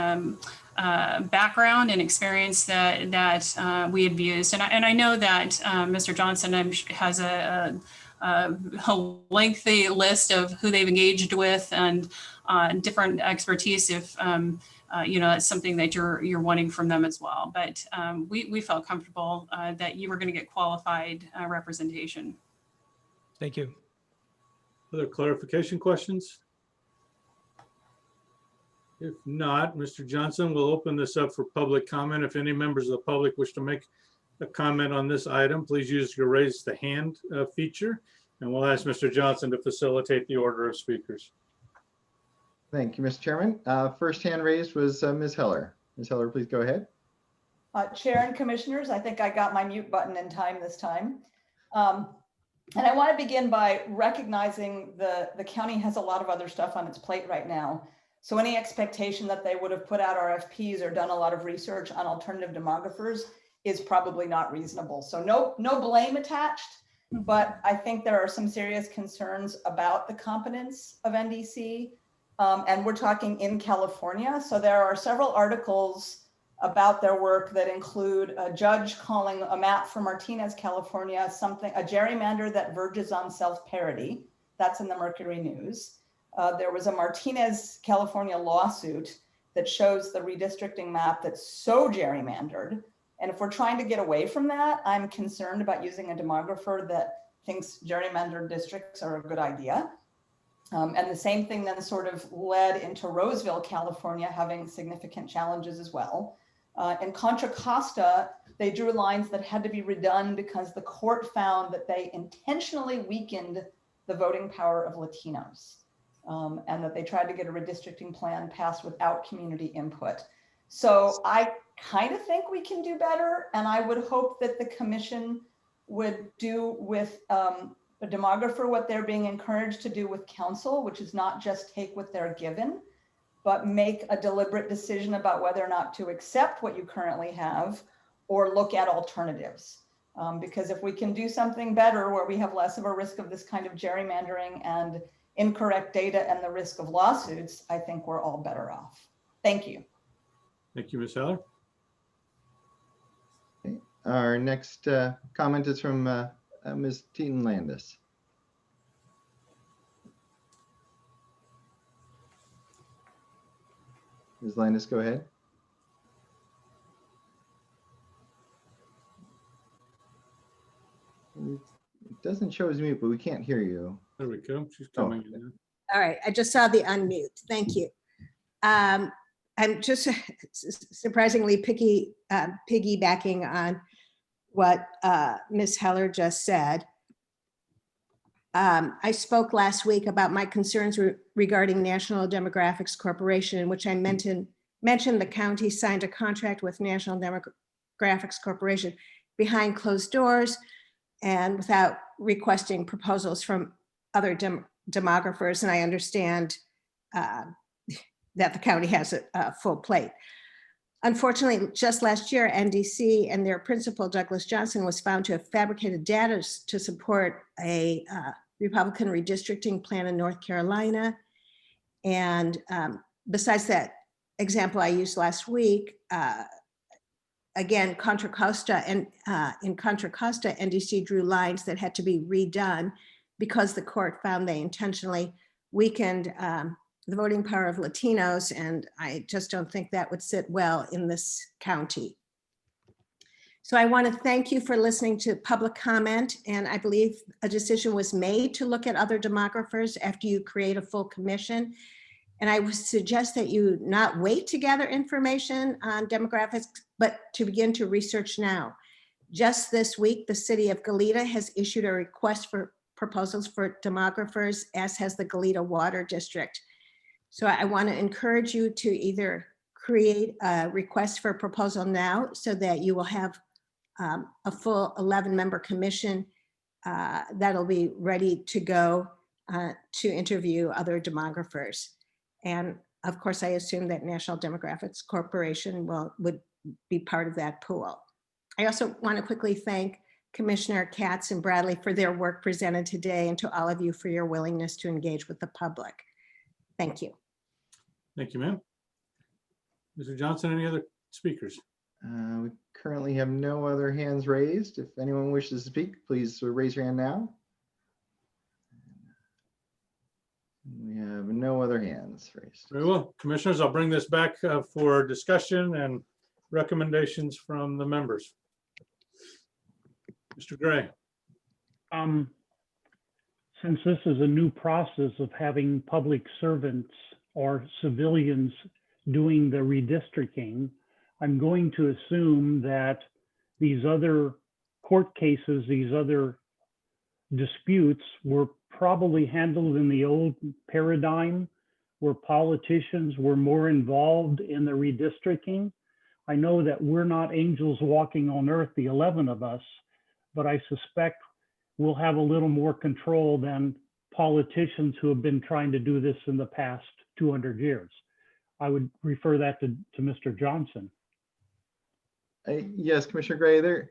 background and experience that we had used. And I know that Mr. Johnson has a lengthy list of who they've engaged with and different expertise if that's something that you're wanting from them as well. But we felt comfortable that you were going to get qualified representation. Thank you. Other clarification questions? If not, Mr. Johnson, we'll open this up for public comment. If any members of the public wish to make a comment on this item, please use your raise the hand feature, and we'll ask Mr. Johnson to facilitate the order of speakers. Thank you, Mr. Chairman. First hand raised was Ms. Heller. Ms. Heller, please go ahead. Chair and commissioners, I think I got my mute button in time this time. And I want to begin by recognizing the county has a lot of other stuff on its plate right now. So any expectation that they would have put out RFPs or done a lot of research on alternative demographers is probably not reasonable. So no blame attached, but I think there are some serious concerns about the competence of NDC. And we're talking in California. So there are several articles about their work that include a judge calling a map for Martinez, California, a gerrymander that verges on self-parody. That's in the Mercury News. There was a Martinez, California lawsuit that shows the redistricting map that's so gerrymandered. And if we're trying to get away from that, I'm concerned about using a demographer that thinks gerrymandered districts are a good idea. And the same thing then sort of led into Roseville, California, having significant challenges as well. In Contra Costa, they drew lines that had to be redone because the court found that they intentionally weakened the voting power of Latinos, and that they tried to get a redistricting plan passed without community input. So I kind of think we can do better, and I would hope that the commission would do with a demographer what they're being encouraged to do with council, which is not just take what they're given, but make a deliberate decision about whether or not to accept what you currently have or look at alternatives. Because if we can do something better where we have less of a risk of this kind of gerrymandering and incorrect data and the risk of lawsuits, I think we're all better off. Thank you. Thank you, Ms. Heller. Okay. Our next comment is from Ms. Teton Landis. Ms. Landis, go ahead. It doesn't show as mute, but we can't hear you. There we go. She's coming in. All right, I just saw the unmute. Thank you. I'm just surprisingly piggybacking on what Ms. Heller just said. I spoke last week about my concerns regarding National Demographics Corporation, in which I mentioned the county signed a contract with National Demographics Corporation behind closed doors and without requesting proposals from other demographers. And I understand that the county has a full plate. Unfortunately, just last year, NDC and their principal, Douglas Johnson, was found to have fabricated data to support a Republican redistricting plan in North Carolina. And besides that example I used last week, again, Contra Costa, and in Contra Costa, NDC drew lines that had to be redone because the court found they intentionally weakened the voting power of Latinos, and I just don't think that would sit well in this county. So I want to thank you for listening to public comment, and I believe a decision was made to look at other demographers after you create a full commission. And I would suggest that you not wait to gather information on demographics, but to begin to research now. Just this week, the city of Goleta has issued a request for proposals for demographers, as has the Goleta Water District. So I want to encourage you to either create a request for proposal now so that you will have a full 11-member commission that'll be ready to go to interview other demographers. And of course, I assume that National Demographics Corporation would be part of that pool. I also want to quickly thank Commissioner Katz and Bradley for their work presented today, and to all of you for your willingness to engage with the public. Thank you. Thank you, ma'am. Mr. Johnson, any other speakers? We currently have no other hands raised. If anyone wishes to speak, please raise your hand now. We have no other hands raised. Very well. Commissioners, I'll bring this back for discussion and recommendations from the members. Mr. Gray. Since this is a new process of having public servants or civilians doing the redistricting, I'm going to assume that these other court cases, these other disputes were probably handled in the old paradigm where politicians were more involved in the redistricting. I know that we're not angels walking on earth, the 11 of us, but I suspect we'll have a little more control than politicians who have been trying to do this in the past 200 years. I would refer that to Mr. Johnson. Yes, Commissioner Gray,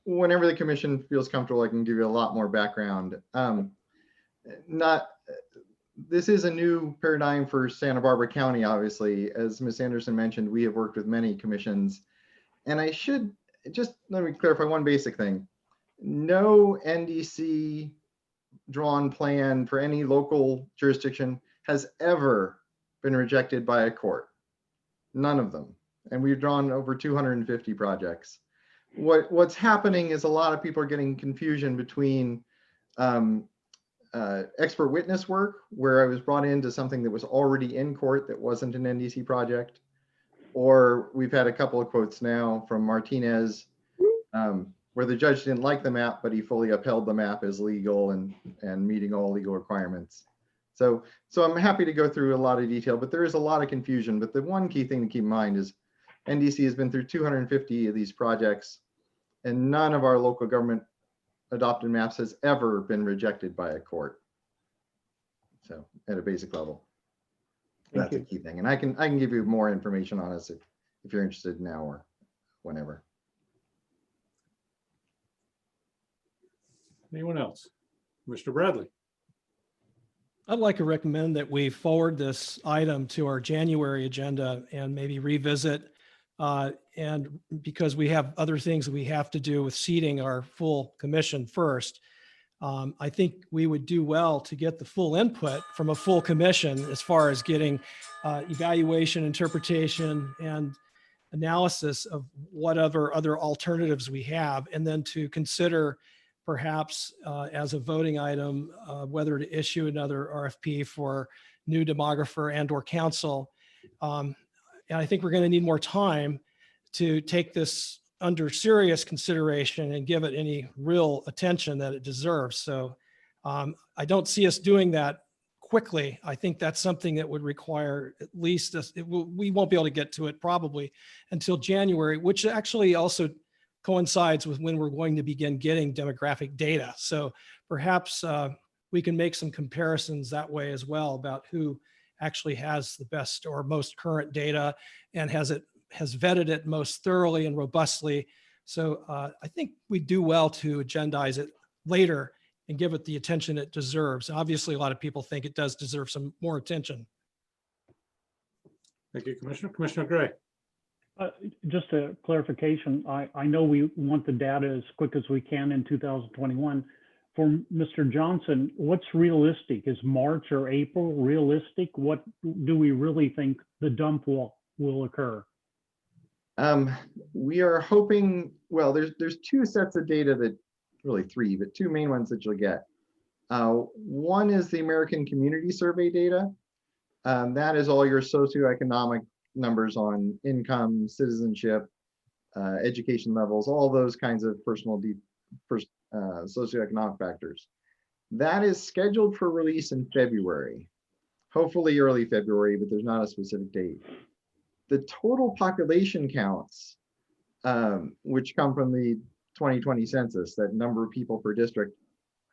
whenever the commission feels comfortable, I can give you a lot more background. This is a new paradigm for Santa Barbara County, obviously. As Ms. Anderson mentioned, we have worked with many commissions. And I should just let me clarify one basic thing. No NDC drawn plan for any local jurisdiction has ever been rejected by a court. None of them. And we've drawn over 250 projects. What's happening is a lot of people are getting confusion between expert witness work, where I was brought into something that was already in court that wasn't an NDC project, or we've had a couple of quotes now from Martinez, where the judge didn't like the map, but he fully upheld the map as legal and meeting all legal requirements. So I'm happy to go through a lot of detail, but there is a lot of confusion. But the one key thing to keep in mind is NDC has been through 250 of these projects, and none of our local government adopted maps has ever been rejected by a court. So at a basic level, that's a key thing. And I can give you more information on this if you're interested now or whenever. Anyone else? Mr. Bradley. I'd like to recommend that we forward this item to our January agenda and maybe revisit. And because we have other things that we have to do with seating our full commission first, I think we would do well to get the full input from a full commission as far as getting evaluation, interpretation, and analysis of whatever other alternatives we have, and then to consider perhaps as a voting item, whether to issue another RFP for new demographer and or council. And I think we're going to need more time to take this under serious consideration and give it any real attention that it deserves. So I don't see us doing that quickly. I think that's something that would require at least we won't be able to get to it probably until January, which actually also coincides with when we're going to begin getting demographic data. So perhaps we can make some comparisons that way as well about who actually has the best or most current data and has vetted it most thoroughly and robustly. So I think we do well to agendize it later and give it the attention it deserves. Obviously, a lot of people think it does deserve some more attention. Thank you, Commissioner. Commissioner Gray. Just a clarification. I know we want the data as quick as we can in 2021. For Mr. Johnson, what's realistic? Is March or April realistic? What do we really think the dump will occur? We are hoping, well, there's two sets of data that, really three, but two main ones that you'll get. One is the American Community Survey data. That is all your socioeconomic numbers on income, citizenship, education levels, all those kinds of socioeconomic factors. That is scheduled for release in February, hopefully early February, but there's not a specific date. the total population counts, which come from the 2020 census, that number of people per district,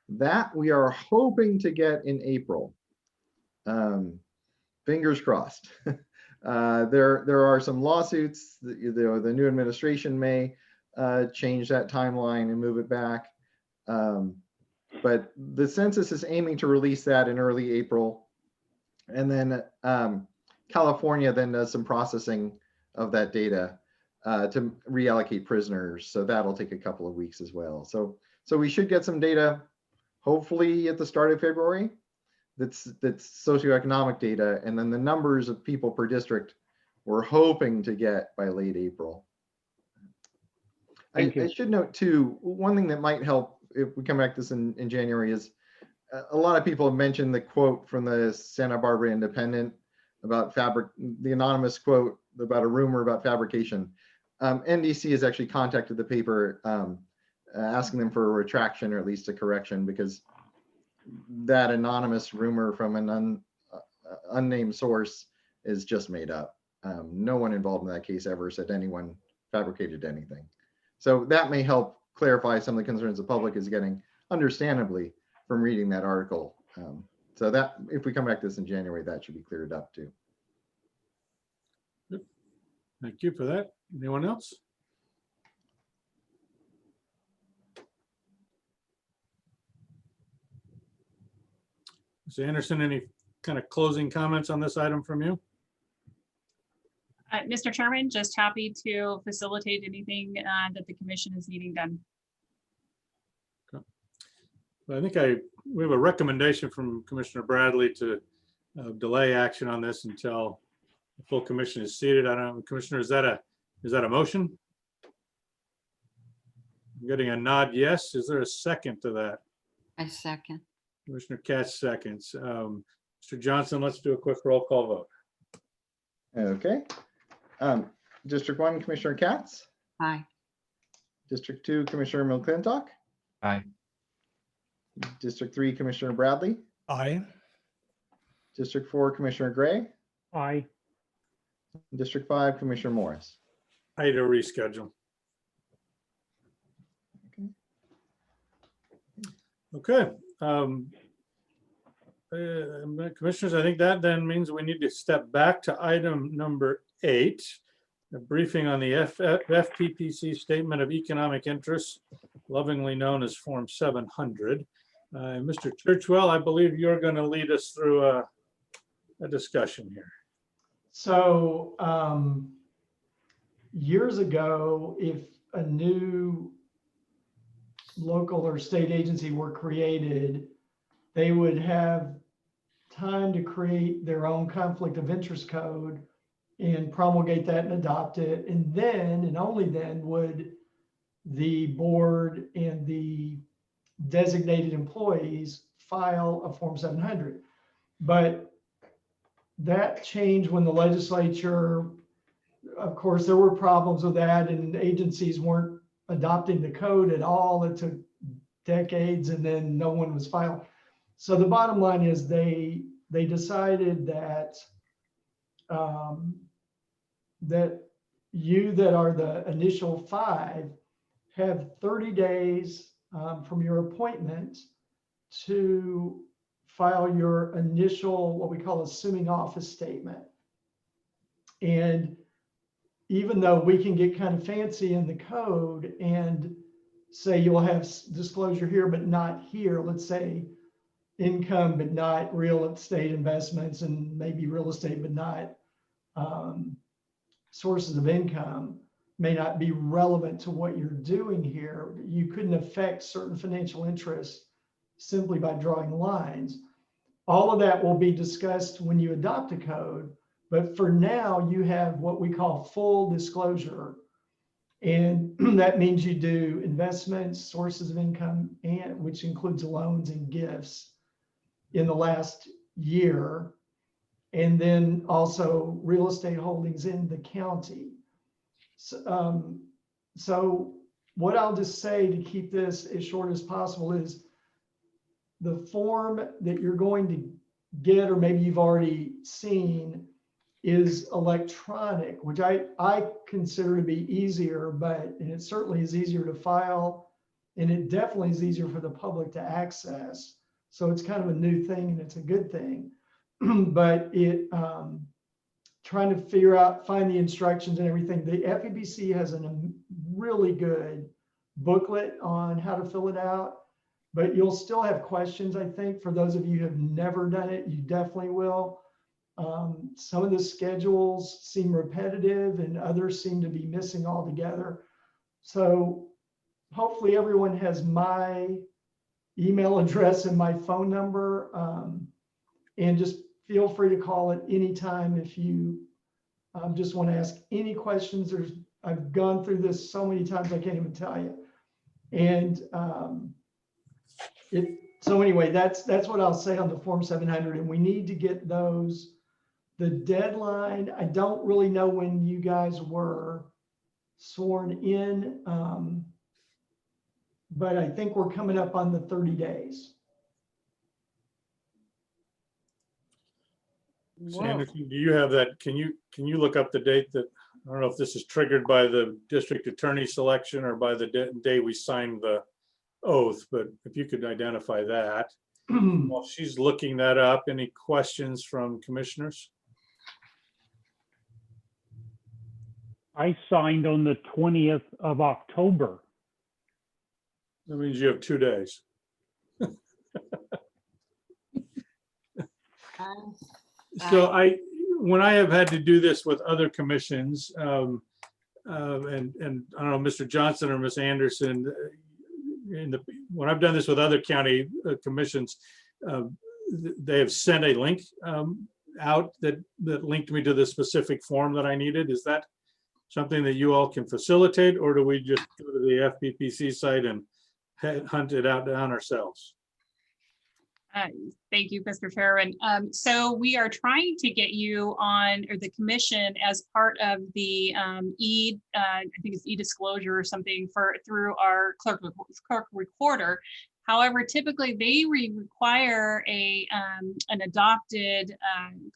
that we are hoping to get in April. Fingers crossed. There are some lawsuits. The new administration may change that timeline and move it back. But the census is aiming to release that in early April. And then California then does some processing of that data to reallocate prisoners. So that'll take a couple of weeks as well. So we should get some data, hopefully at the start of February. That's socioeconomic data. And then the numbers of people per district we're hoping to get by late April. I should note too, one thing that might help if we come back to this in January is a lot of people have mentioned the quote from the Santa Barbara Independent about the anonymous quote about a rumor about fabrication. NDC has actually contacted the paper asking them for a retraction or at least a correction, because that anonymous rumor from an unnamed source is just made up. No one involved in that case ever said anyone fabricated anything. So that may help clarify some of the concerns the public is getting, understandably, from reading that article. So that if we come back to this in January, that should be cleared up too. Good. Thank you for that. Anyone else? Mr. Anderson, any kind of closing comments on this item from you? Mr. Chairman, just happy to facilitate anything that the commission is needing done. Okay. Well, I think we have a recommendation from Commissioner Bradley to delay action on this until the full commission is seated. I don't know, Commissioner, is that a motion? I'm getting a nod yes. Is there a second to that? I second. Commissioner Katz seconds. Mr. Johnson, let's do a quick roll call vote. Okay. District 1, Commissioner Katz. Aye. District 2, Commissioner McClintock. Aye. District 3, Commissioner Bradley. Aye. District 4, Commissioner Gray. Aye. District 5, Commissioner Morris. Aye to reschedule. Okay. Commissioners, I think that then means we need to step back to item number 8, a briefing on the FPPC Statement of Economic Interest, lovingly known as Form 700. Mr. Churchwell, I believe you're going to lead us through a discussion here. So years ago, if a new local or state agency were created, they would have time to create their own conflict of interest code and promulgate that and adopt it. And then, and only then, would the board and the designated employees file a Form 700. But that changed when the legislature, of course, there were problems with that, and agencies weren't adopting the code at all. It took decades, and then no one was filing. So the bottom line is they decided that that you that are the initial 5 have 30 days from your appointment to file your initial, what we call assuming office statement. And even though we can get kind of fancy in the code and say you'll have disclosure here, but not here, let's say income, but not real estate investments, and maybe real estate, but not sources of income, may not be relevant to what you're doing here. You couldn't affect certain financial interests simply by drawing lines. All of that will be discussed when you adopt a code. But for now, you have what we call full disclosure. And that means you do investments, sources of income, and which includes loans and gifts in the last year. And then also real estate holdings in the county. So what I'll just say to keep this as short as possible is the form that you're going to get, or maybe you've already seen, is electronic, which I consider to be easier, and it certainly is easier to file, and it definitely is easier for the public to access. So it's kind of a new thing, and it's a good thing. But trying to find the instructions and everything. The FEBC has a really good booklet on how to fill it out, but you'll still have questions. I think for those of you who have never done it, you definitely will. Some of the schedules seem repetitive and others seem to be missing altogether. So hopefully everyone has my email address and my phone number, and just feel free to call at any time if you just want to ask any questions. I've gone through this so many times, I can't even tell you. And so anyway, that's what I'll say on the Form 700, and we need to get those. The deadline, I don't really know when you guys were sworn in, but I think we're coming up on the 30 days. Ms. Anderson, do you have that? Can you look up the date that, I don't know if this is triggered by the district attorney selection or by the day we signed the oath, but if you could identify that. While she's looking that up, any questions from commissioners? I signed on the 20th of October. That means you have 2 days. So when I have had to do this with other commissions, and I don't know, Mr. Johnson or Ms. Anderson, when I've done this with other county commissions, they have sent a link out that linked me to the specific form that I needed. Is that something that you all can facilitate, or do we just go to the FPPC site and hunt it out down ourselves? Thank you, Mr. Chairman. So we are trying to get you on, or the commission, as part of the I think it's e-disclosure or something through our clerk recorder. However, typically they require an adopted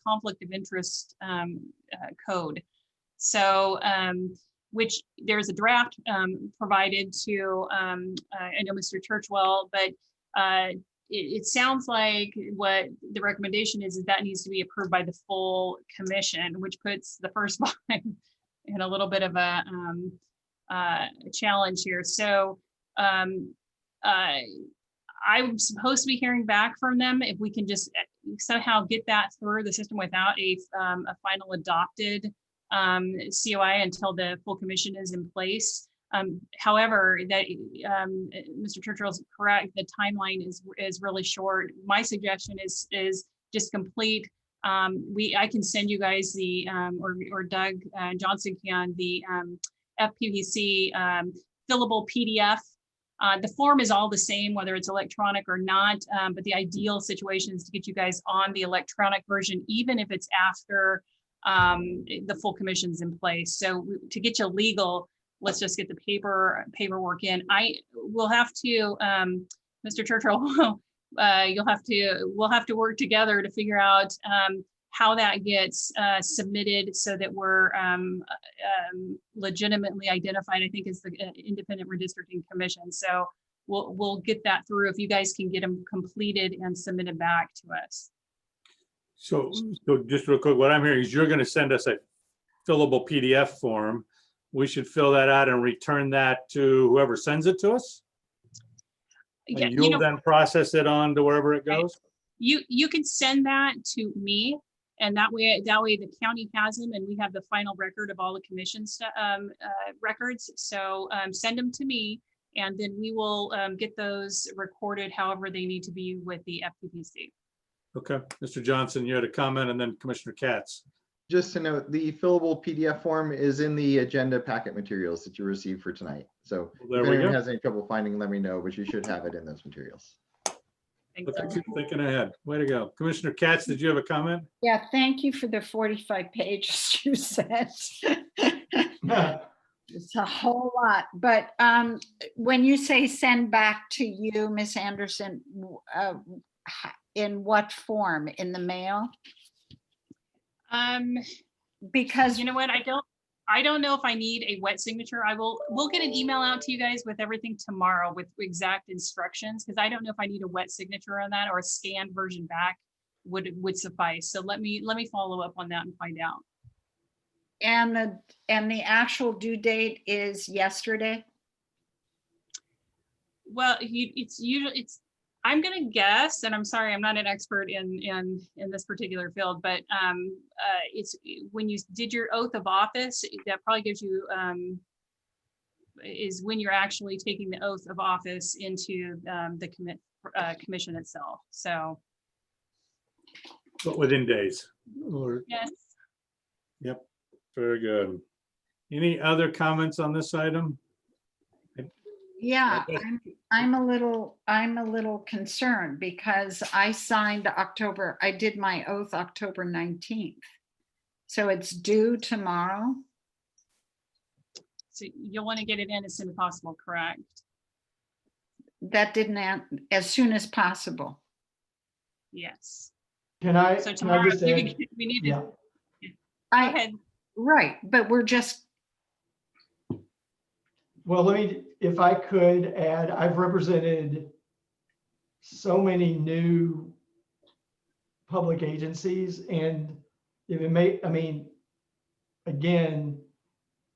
conflict of interest code. So, which there's a draft provided to, I know Mr. Churchwell, but it sounds like what the recommendation is that needs to be approved by the full commission, which puts the first one in a little bit of a challenge here. So I'm supposed to be hearing back from them if we can just somehow get that through the system without a final adopted COI until the full commission is in place. However, that Mr. Churchill is correct. The timeline is really short. My suggestion is just complete. I can send you guys the or Doug Johnson can, the FPPC fillable PDF. The form is all the same, whether it's electronic or not. But the ideal situation is to get you guys on the electronic version, even if it's after the full commission's in place. So to get you legal, let's just get the paperwork in. I will have to, Mr. Churchill, we'll have to work together to figure out how that gets submitted so that we're legitimately identified, I think, as the Independent Redistricting Commission. So we'll get that through if you guys can get them completed and submitted back to us. So just real quick, what I'm hearing is you're going to send us a fillable PDF form. We should fill that out and return that to whoever sends it to us. Yeah, and you'll then process it on to wherever it goes. You can send that to me, and that way the county has them, and we have the final record of all the commission's records. So send them to me, and then we will get those recorded however they need to be with the FPPC. Okay, Mr. Johnson, you had a comment, and then Commissioner Katz. Just to note, the fillable PDF form is in the agenda packet materials that you received for tonight. So if anyone has any trouble finding, let me know, but you should have it in those materials. Thanks. Look at you thinking ahead. Way to go. Commissioner Katz, did you have a comment? Yeah, thank you for the 45 pages you said. It's a whole lot, but when you say send back to you, Ms. Anderson, in what form? In the mail? because You know what? I don't know if I need a wet signature. We'll get an email out to you guys with everything tomorrow with exact instructions, because I don't know if I need a wet signature on that or a scanned version back would suffice. So let me follow up on that and find out. and the actual due date is yesterday. Well, I'm gonna guess, and I'm sorry, I'm not an expert in this particular field, but it's when you did your oath of office, that probably gives you is when you're actually taking the oath of office into the commission itself. So But within days. yes. Yep, very good. Any other comments on this item? Yeah, Okay. I'm a little concerned because I did my oath October 19th. So it's due tomorrow. So you'll want to get it in as soon as possible, correct? That didn't, as soon as possible. Yes. Can I So tomorrow, just add? we need to, Yeah, go ahead. Right, but we're just, well, if I could add, I've represented so many new public agencies, and if it may, I mean, again,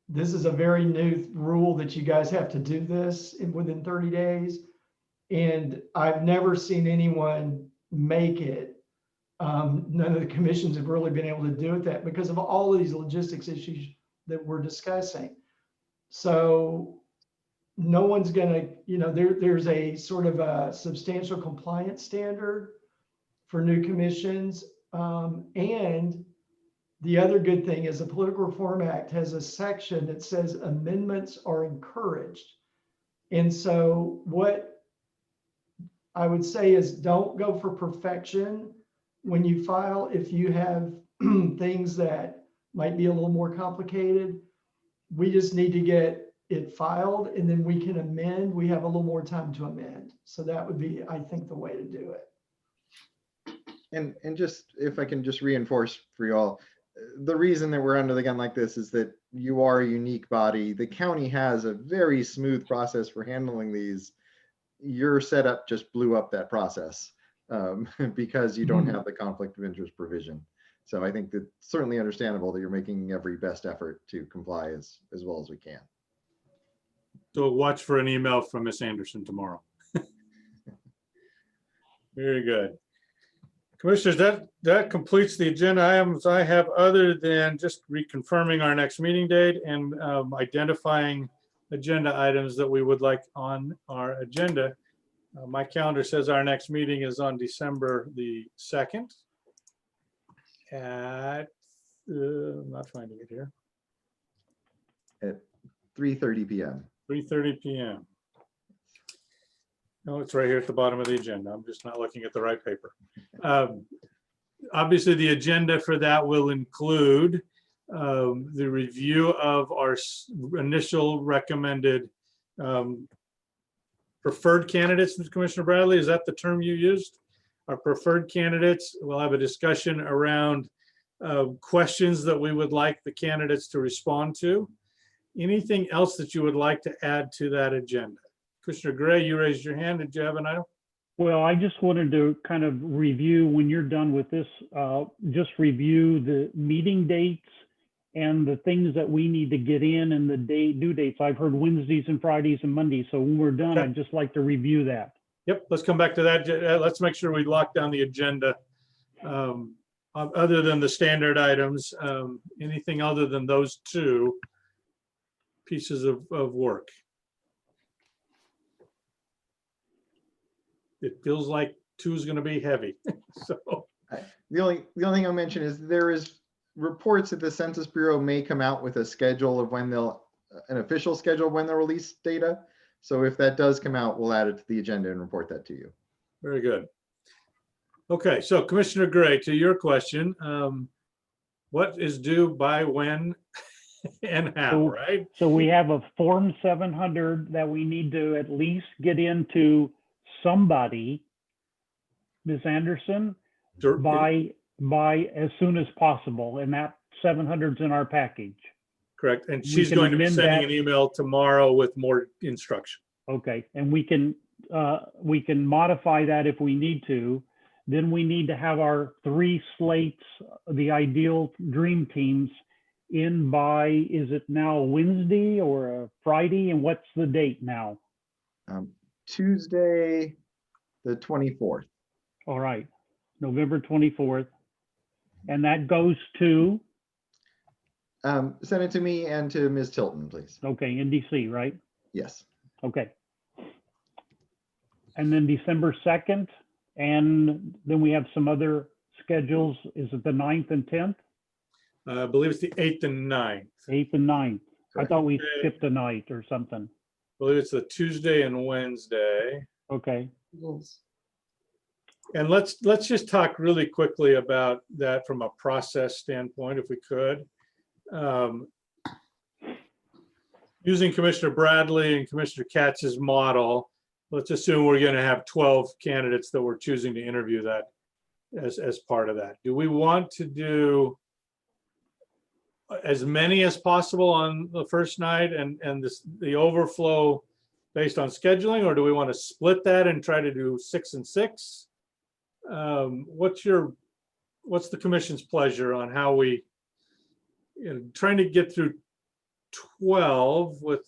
this is a very new rule that you guys have to do this within 30 days. And I've never seen anyone make it. None of the commissions have really been able to do it that because of all of these logistics issues that we're discussing. So no one's gonna, there's a sort of a substantial compliance standard for new commissions. And the other good thing is the Political Reform Act has a section that says amendments are encouraged. And so what I would say is don't go for perfection when you file. If you have things that might be a little more complicated, we just need to get it filed and then we can amend. We have a little more time to amend. So that would be, I think, the way to do it. And just, if I can just reinforce for you all, the reason that we're under the gun like this is that you are a unique body. The county has a very smooth process for handling these. Your setup just blew up that process because you don't have the conflict of interest provision. So I think that's certainly understandable that you're making every best effort to comply as well as we can. So watch for an email from Ms. Anderson tomorrow. Very good. Commissioners, that completes the agenda items I have, other than just reconfirming our next meeting date and identifying agenda items that we would like on our agenda. My calendar says our next meeting is on December the 2nd at, I'm not finding it here, At 3:30 p.m. 3:30 p.m. No, it's right here at the bottom of the agenda. I'm just not looking at the right paper. Obviously, the agenda for that will include the review of our initial recommended preferred candidates. Commissioner Bradley, is that the term you used? Our preferred candidates. We'll have a discussion around questions that we would like the candidates to respond to. Anything else that you would like to add to that agenda? Commissioner Gray, you raised your hand. Did you have an item? Well, I just wanted to kind of review, when you're done with this, just review the meeting dates and the things that we need to get in and the due dates. I've heard Wednesdays and Fridays and Mondays. So when we're done, Okay. I'd just like to review that. Yep, let's come back to that. Let's make sure we lock down the agenda. Other than the standard items, anything other than those two pieces of work. It feels like 2 is going to be heavy. So The only thing I'll mention is there is reports that the Census Bureau may come out with a schedule of when an official schedule of when they'll release data. So if that does come out, we'll add it to the agenda and report that to you. very good. Okay, so Commissioner Gray, to your question, what is due by when and how, right? So we have a Form 700 that we need to at least get into somebody, Ms. Anderson, by as soon as possible. And that 700's in our package. Correct. And We she's can going to be amend sending that. an email tomorrow with more instruction. Okay, and we can modify that if we need to. Then we need to have our 3 slates, the ideal dream teams, in by, is it now Wednesday or a Friday? And what's the date now? Tuesday, the 24th. All right, November 24th. And that goes to, Send it to me and to Ms. Tilton, please. okay, NDC, right? Yes. Okay. And then December 2nd, and then we have some other schedules. Is it the 9th and 10th? I believe it's the 8th and 9th. 8th and 9th. I Correct. thought we skipped a night or something. I believe it's the Tuesday and Wednesday. Okay, And let's just talk really quickly about that from a process standpoint, if we could. Using Commissioner Bradley and Commissioner Katz's model, let's assume we're going to have 12 candidates that we're choosing to interview that as part of that. Do we want to do as many as possible on the first night and the overflow based on scheduling, or do we want to split that and try to do 6 and 6? What's the commission's pleasure on how we, trying to get through 12 with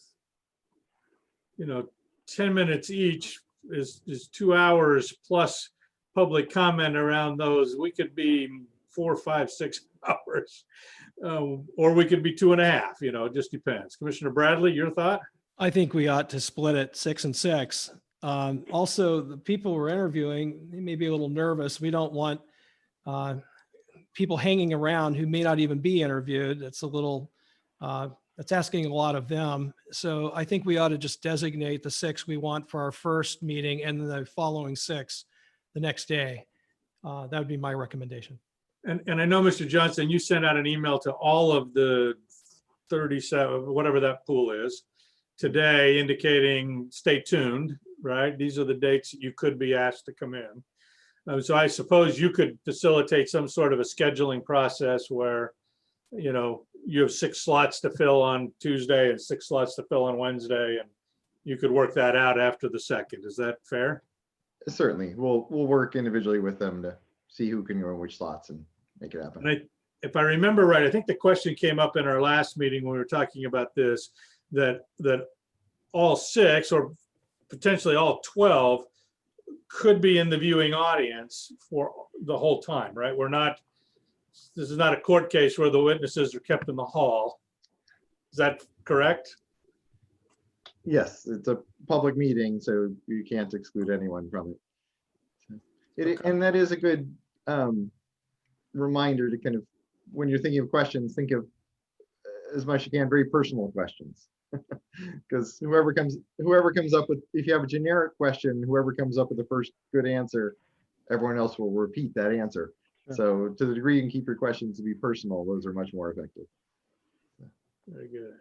10 minutes each is 2 hours plus public comment around those. We could be 4, 5, 6 hours, or we could be 2.5. It just depends. Commissioner Bradley, your thought? I think we ought to split it 6 and 6. Also, the people we're interviewing, they may be a little nervous. We don't want people hanging around who may not even be interviewed. It's a little, that's asking a lot of them. So I think we ought to just designate the 6 we want for our first meeting and the following 6 the next day. That would be my recommendation. And I know, Mr. Johnson, you sent out an email to all of the 37, whatever that pool is, today indicating stay tuned, right? These are the dates that you could be asked to come in. So I suppose you could facilitate some sort of a scheduling process where, you have 6 slots to fill on Tuesday and 6 slots to fill on Wednesday, and you could work that out after the 2nd. Is that fair? Certainly. We'll work individually with them to see who can go in which slots and make it happen. And if I remember right, I think the question came up in our last meeting when we were talking about this, that all 6 or potentially all 12 could be in the viewing audience for the whole time, right? This is not a court case where the witnesses are kept in the hall. Is that correct? Yes, it's a public meeting, so you can't exclude anyone from it. And that is a good reminder to kind of, when you're thinking of questions, think of as much as you can very personal questions. Because whoever comes up with, if you have a generic question, whoever comes up with the first good answer, everyone else will repeat that answer. Sure. So to the degree you can keep your questions to be personal, those are much more effective. Very good.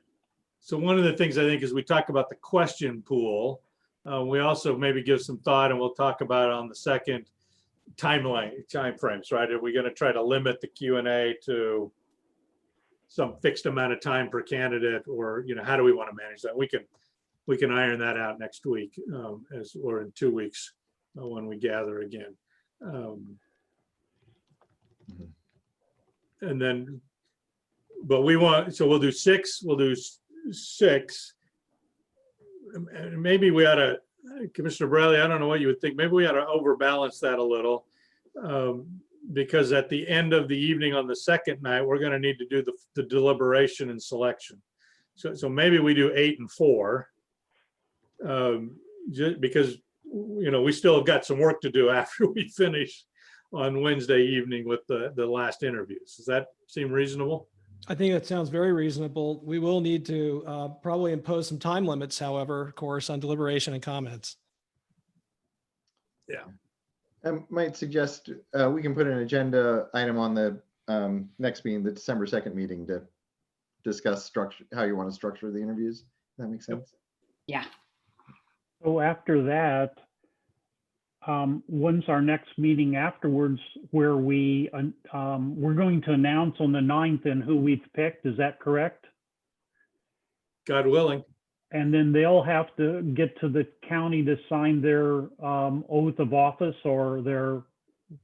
So one of the things I think is we talk about the question pool. We also maybe give some thought, and we'll talk about it on the second time frames, right? Are we going to try to limit the Q&A to some fixed amount of time per candidate, or how do we want to manage that? We can iron that out next week, or in 2 weeks when we gather again. And then, but we'll do 6. We'll do 6. And maybe we ought to, Commissioner Bradley, I don't know what you would think. Maybe we ought to overbalance that a little. Because at the end of the evening on the second night, we're going to need to do the deliberation and selection. So maybe we do 8 and 4, just because we still have got some work to do after we finish on Wednesday evening with the last interviews. Does that seem reasonable? I think that sounds very reasonable. We will need to probably impose some time limits, however, of course, on deliberation and comments. Yeah. I might suggest we can put an agenda item on the next meeting, the December 2nd meeting, to discuss structure, how you want to structure the interviews. Does that make sense? Yeah. so after that, when's our next meeting afterwards where we're going to announce on the 9th and who we've picked, is that correct? God willing. And then they'll have to get to the county to sign their oath of office or their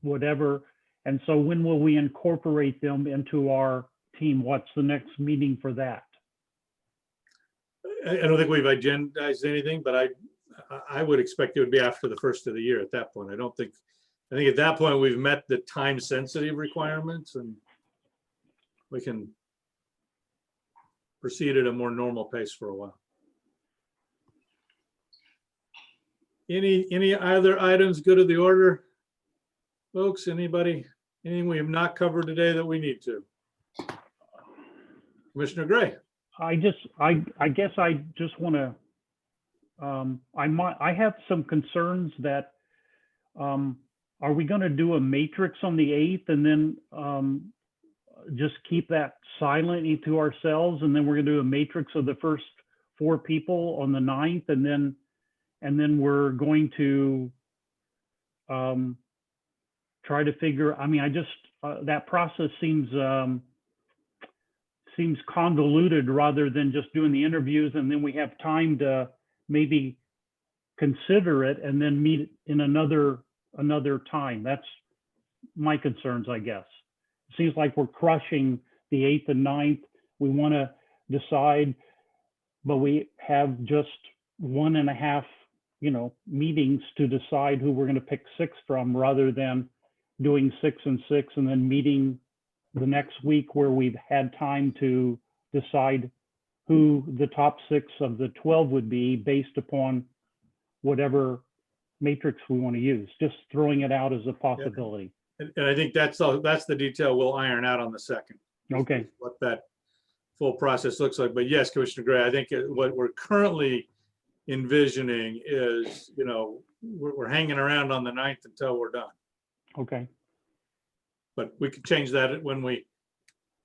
whatever. And so when will we incorporate them into our team? What's the next meeting for that? I don't think we've agendized anything, but I would expect it would be after the first of the year at that point. I think at that point we've met the time sensitive requirements and we can proceed at a more normal pace for a while. Any other items good of the order? Folks, anything we have not covered today that we need to? Commissioner Gray. I guess I just want to, I have some concerns that, are we going to do a matrix on the 8th and then just keep that silent to ourselves? And then we're going to do a matrix of the first 4 people on the 9th. And then we're going to try to figure, that process seems convoluted rather than just doing the interviews and then we have time to maybe consider it and then meet in another time. That's my concerns, I guess. It seems like we're crushing the 8th and 9th. We want to decide, but we have just 1.5, meetings to decide who we're going to pick 6 from rather than doing 6 and 6 and then meeting the next week where we've had time to decide who the top 6 of the 12 would be based upon whatever matrix we want to use, just throwing it out as a possibility. And I think that's the detail we'll iron out on the 2nd. Okay. What that full process looks like. But yes, Commissioner Gray, I think what we're currently envisioning is, we're hanging around on the 9th until we're done. Okay. But we could change that when we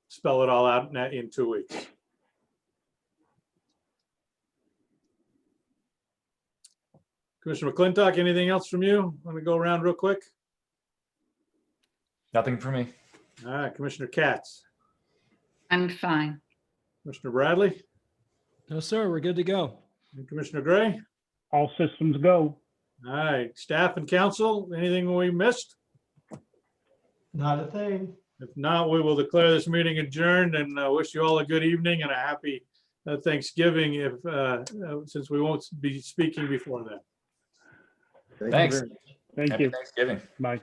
spell it all out in 2 weeks. Commissioner McClintock, anything else from you? Want to go around real quick? Nothing for me. All right, Commissioner Katz, I'm fine. Commissioner Bradley, No, sir, we're good to go. and Commissioner Gray. All systems go. All right, staff and council, anything we missed? Not a thing. If not, we will declare this meeting adjourned and wish you all a good evening and a happy Thanksgiving since we won't be speaking before that. Thank you Thanks. very much. Thank Happy you. Thanksgiving. Bye.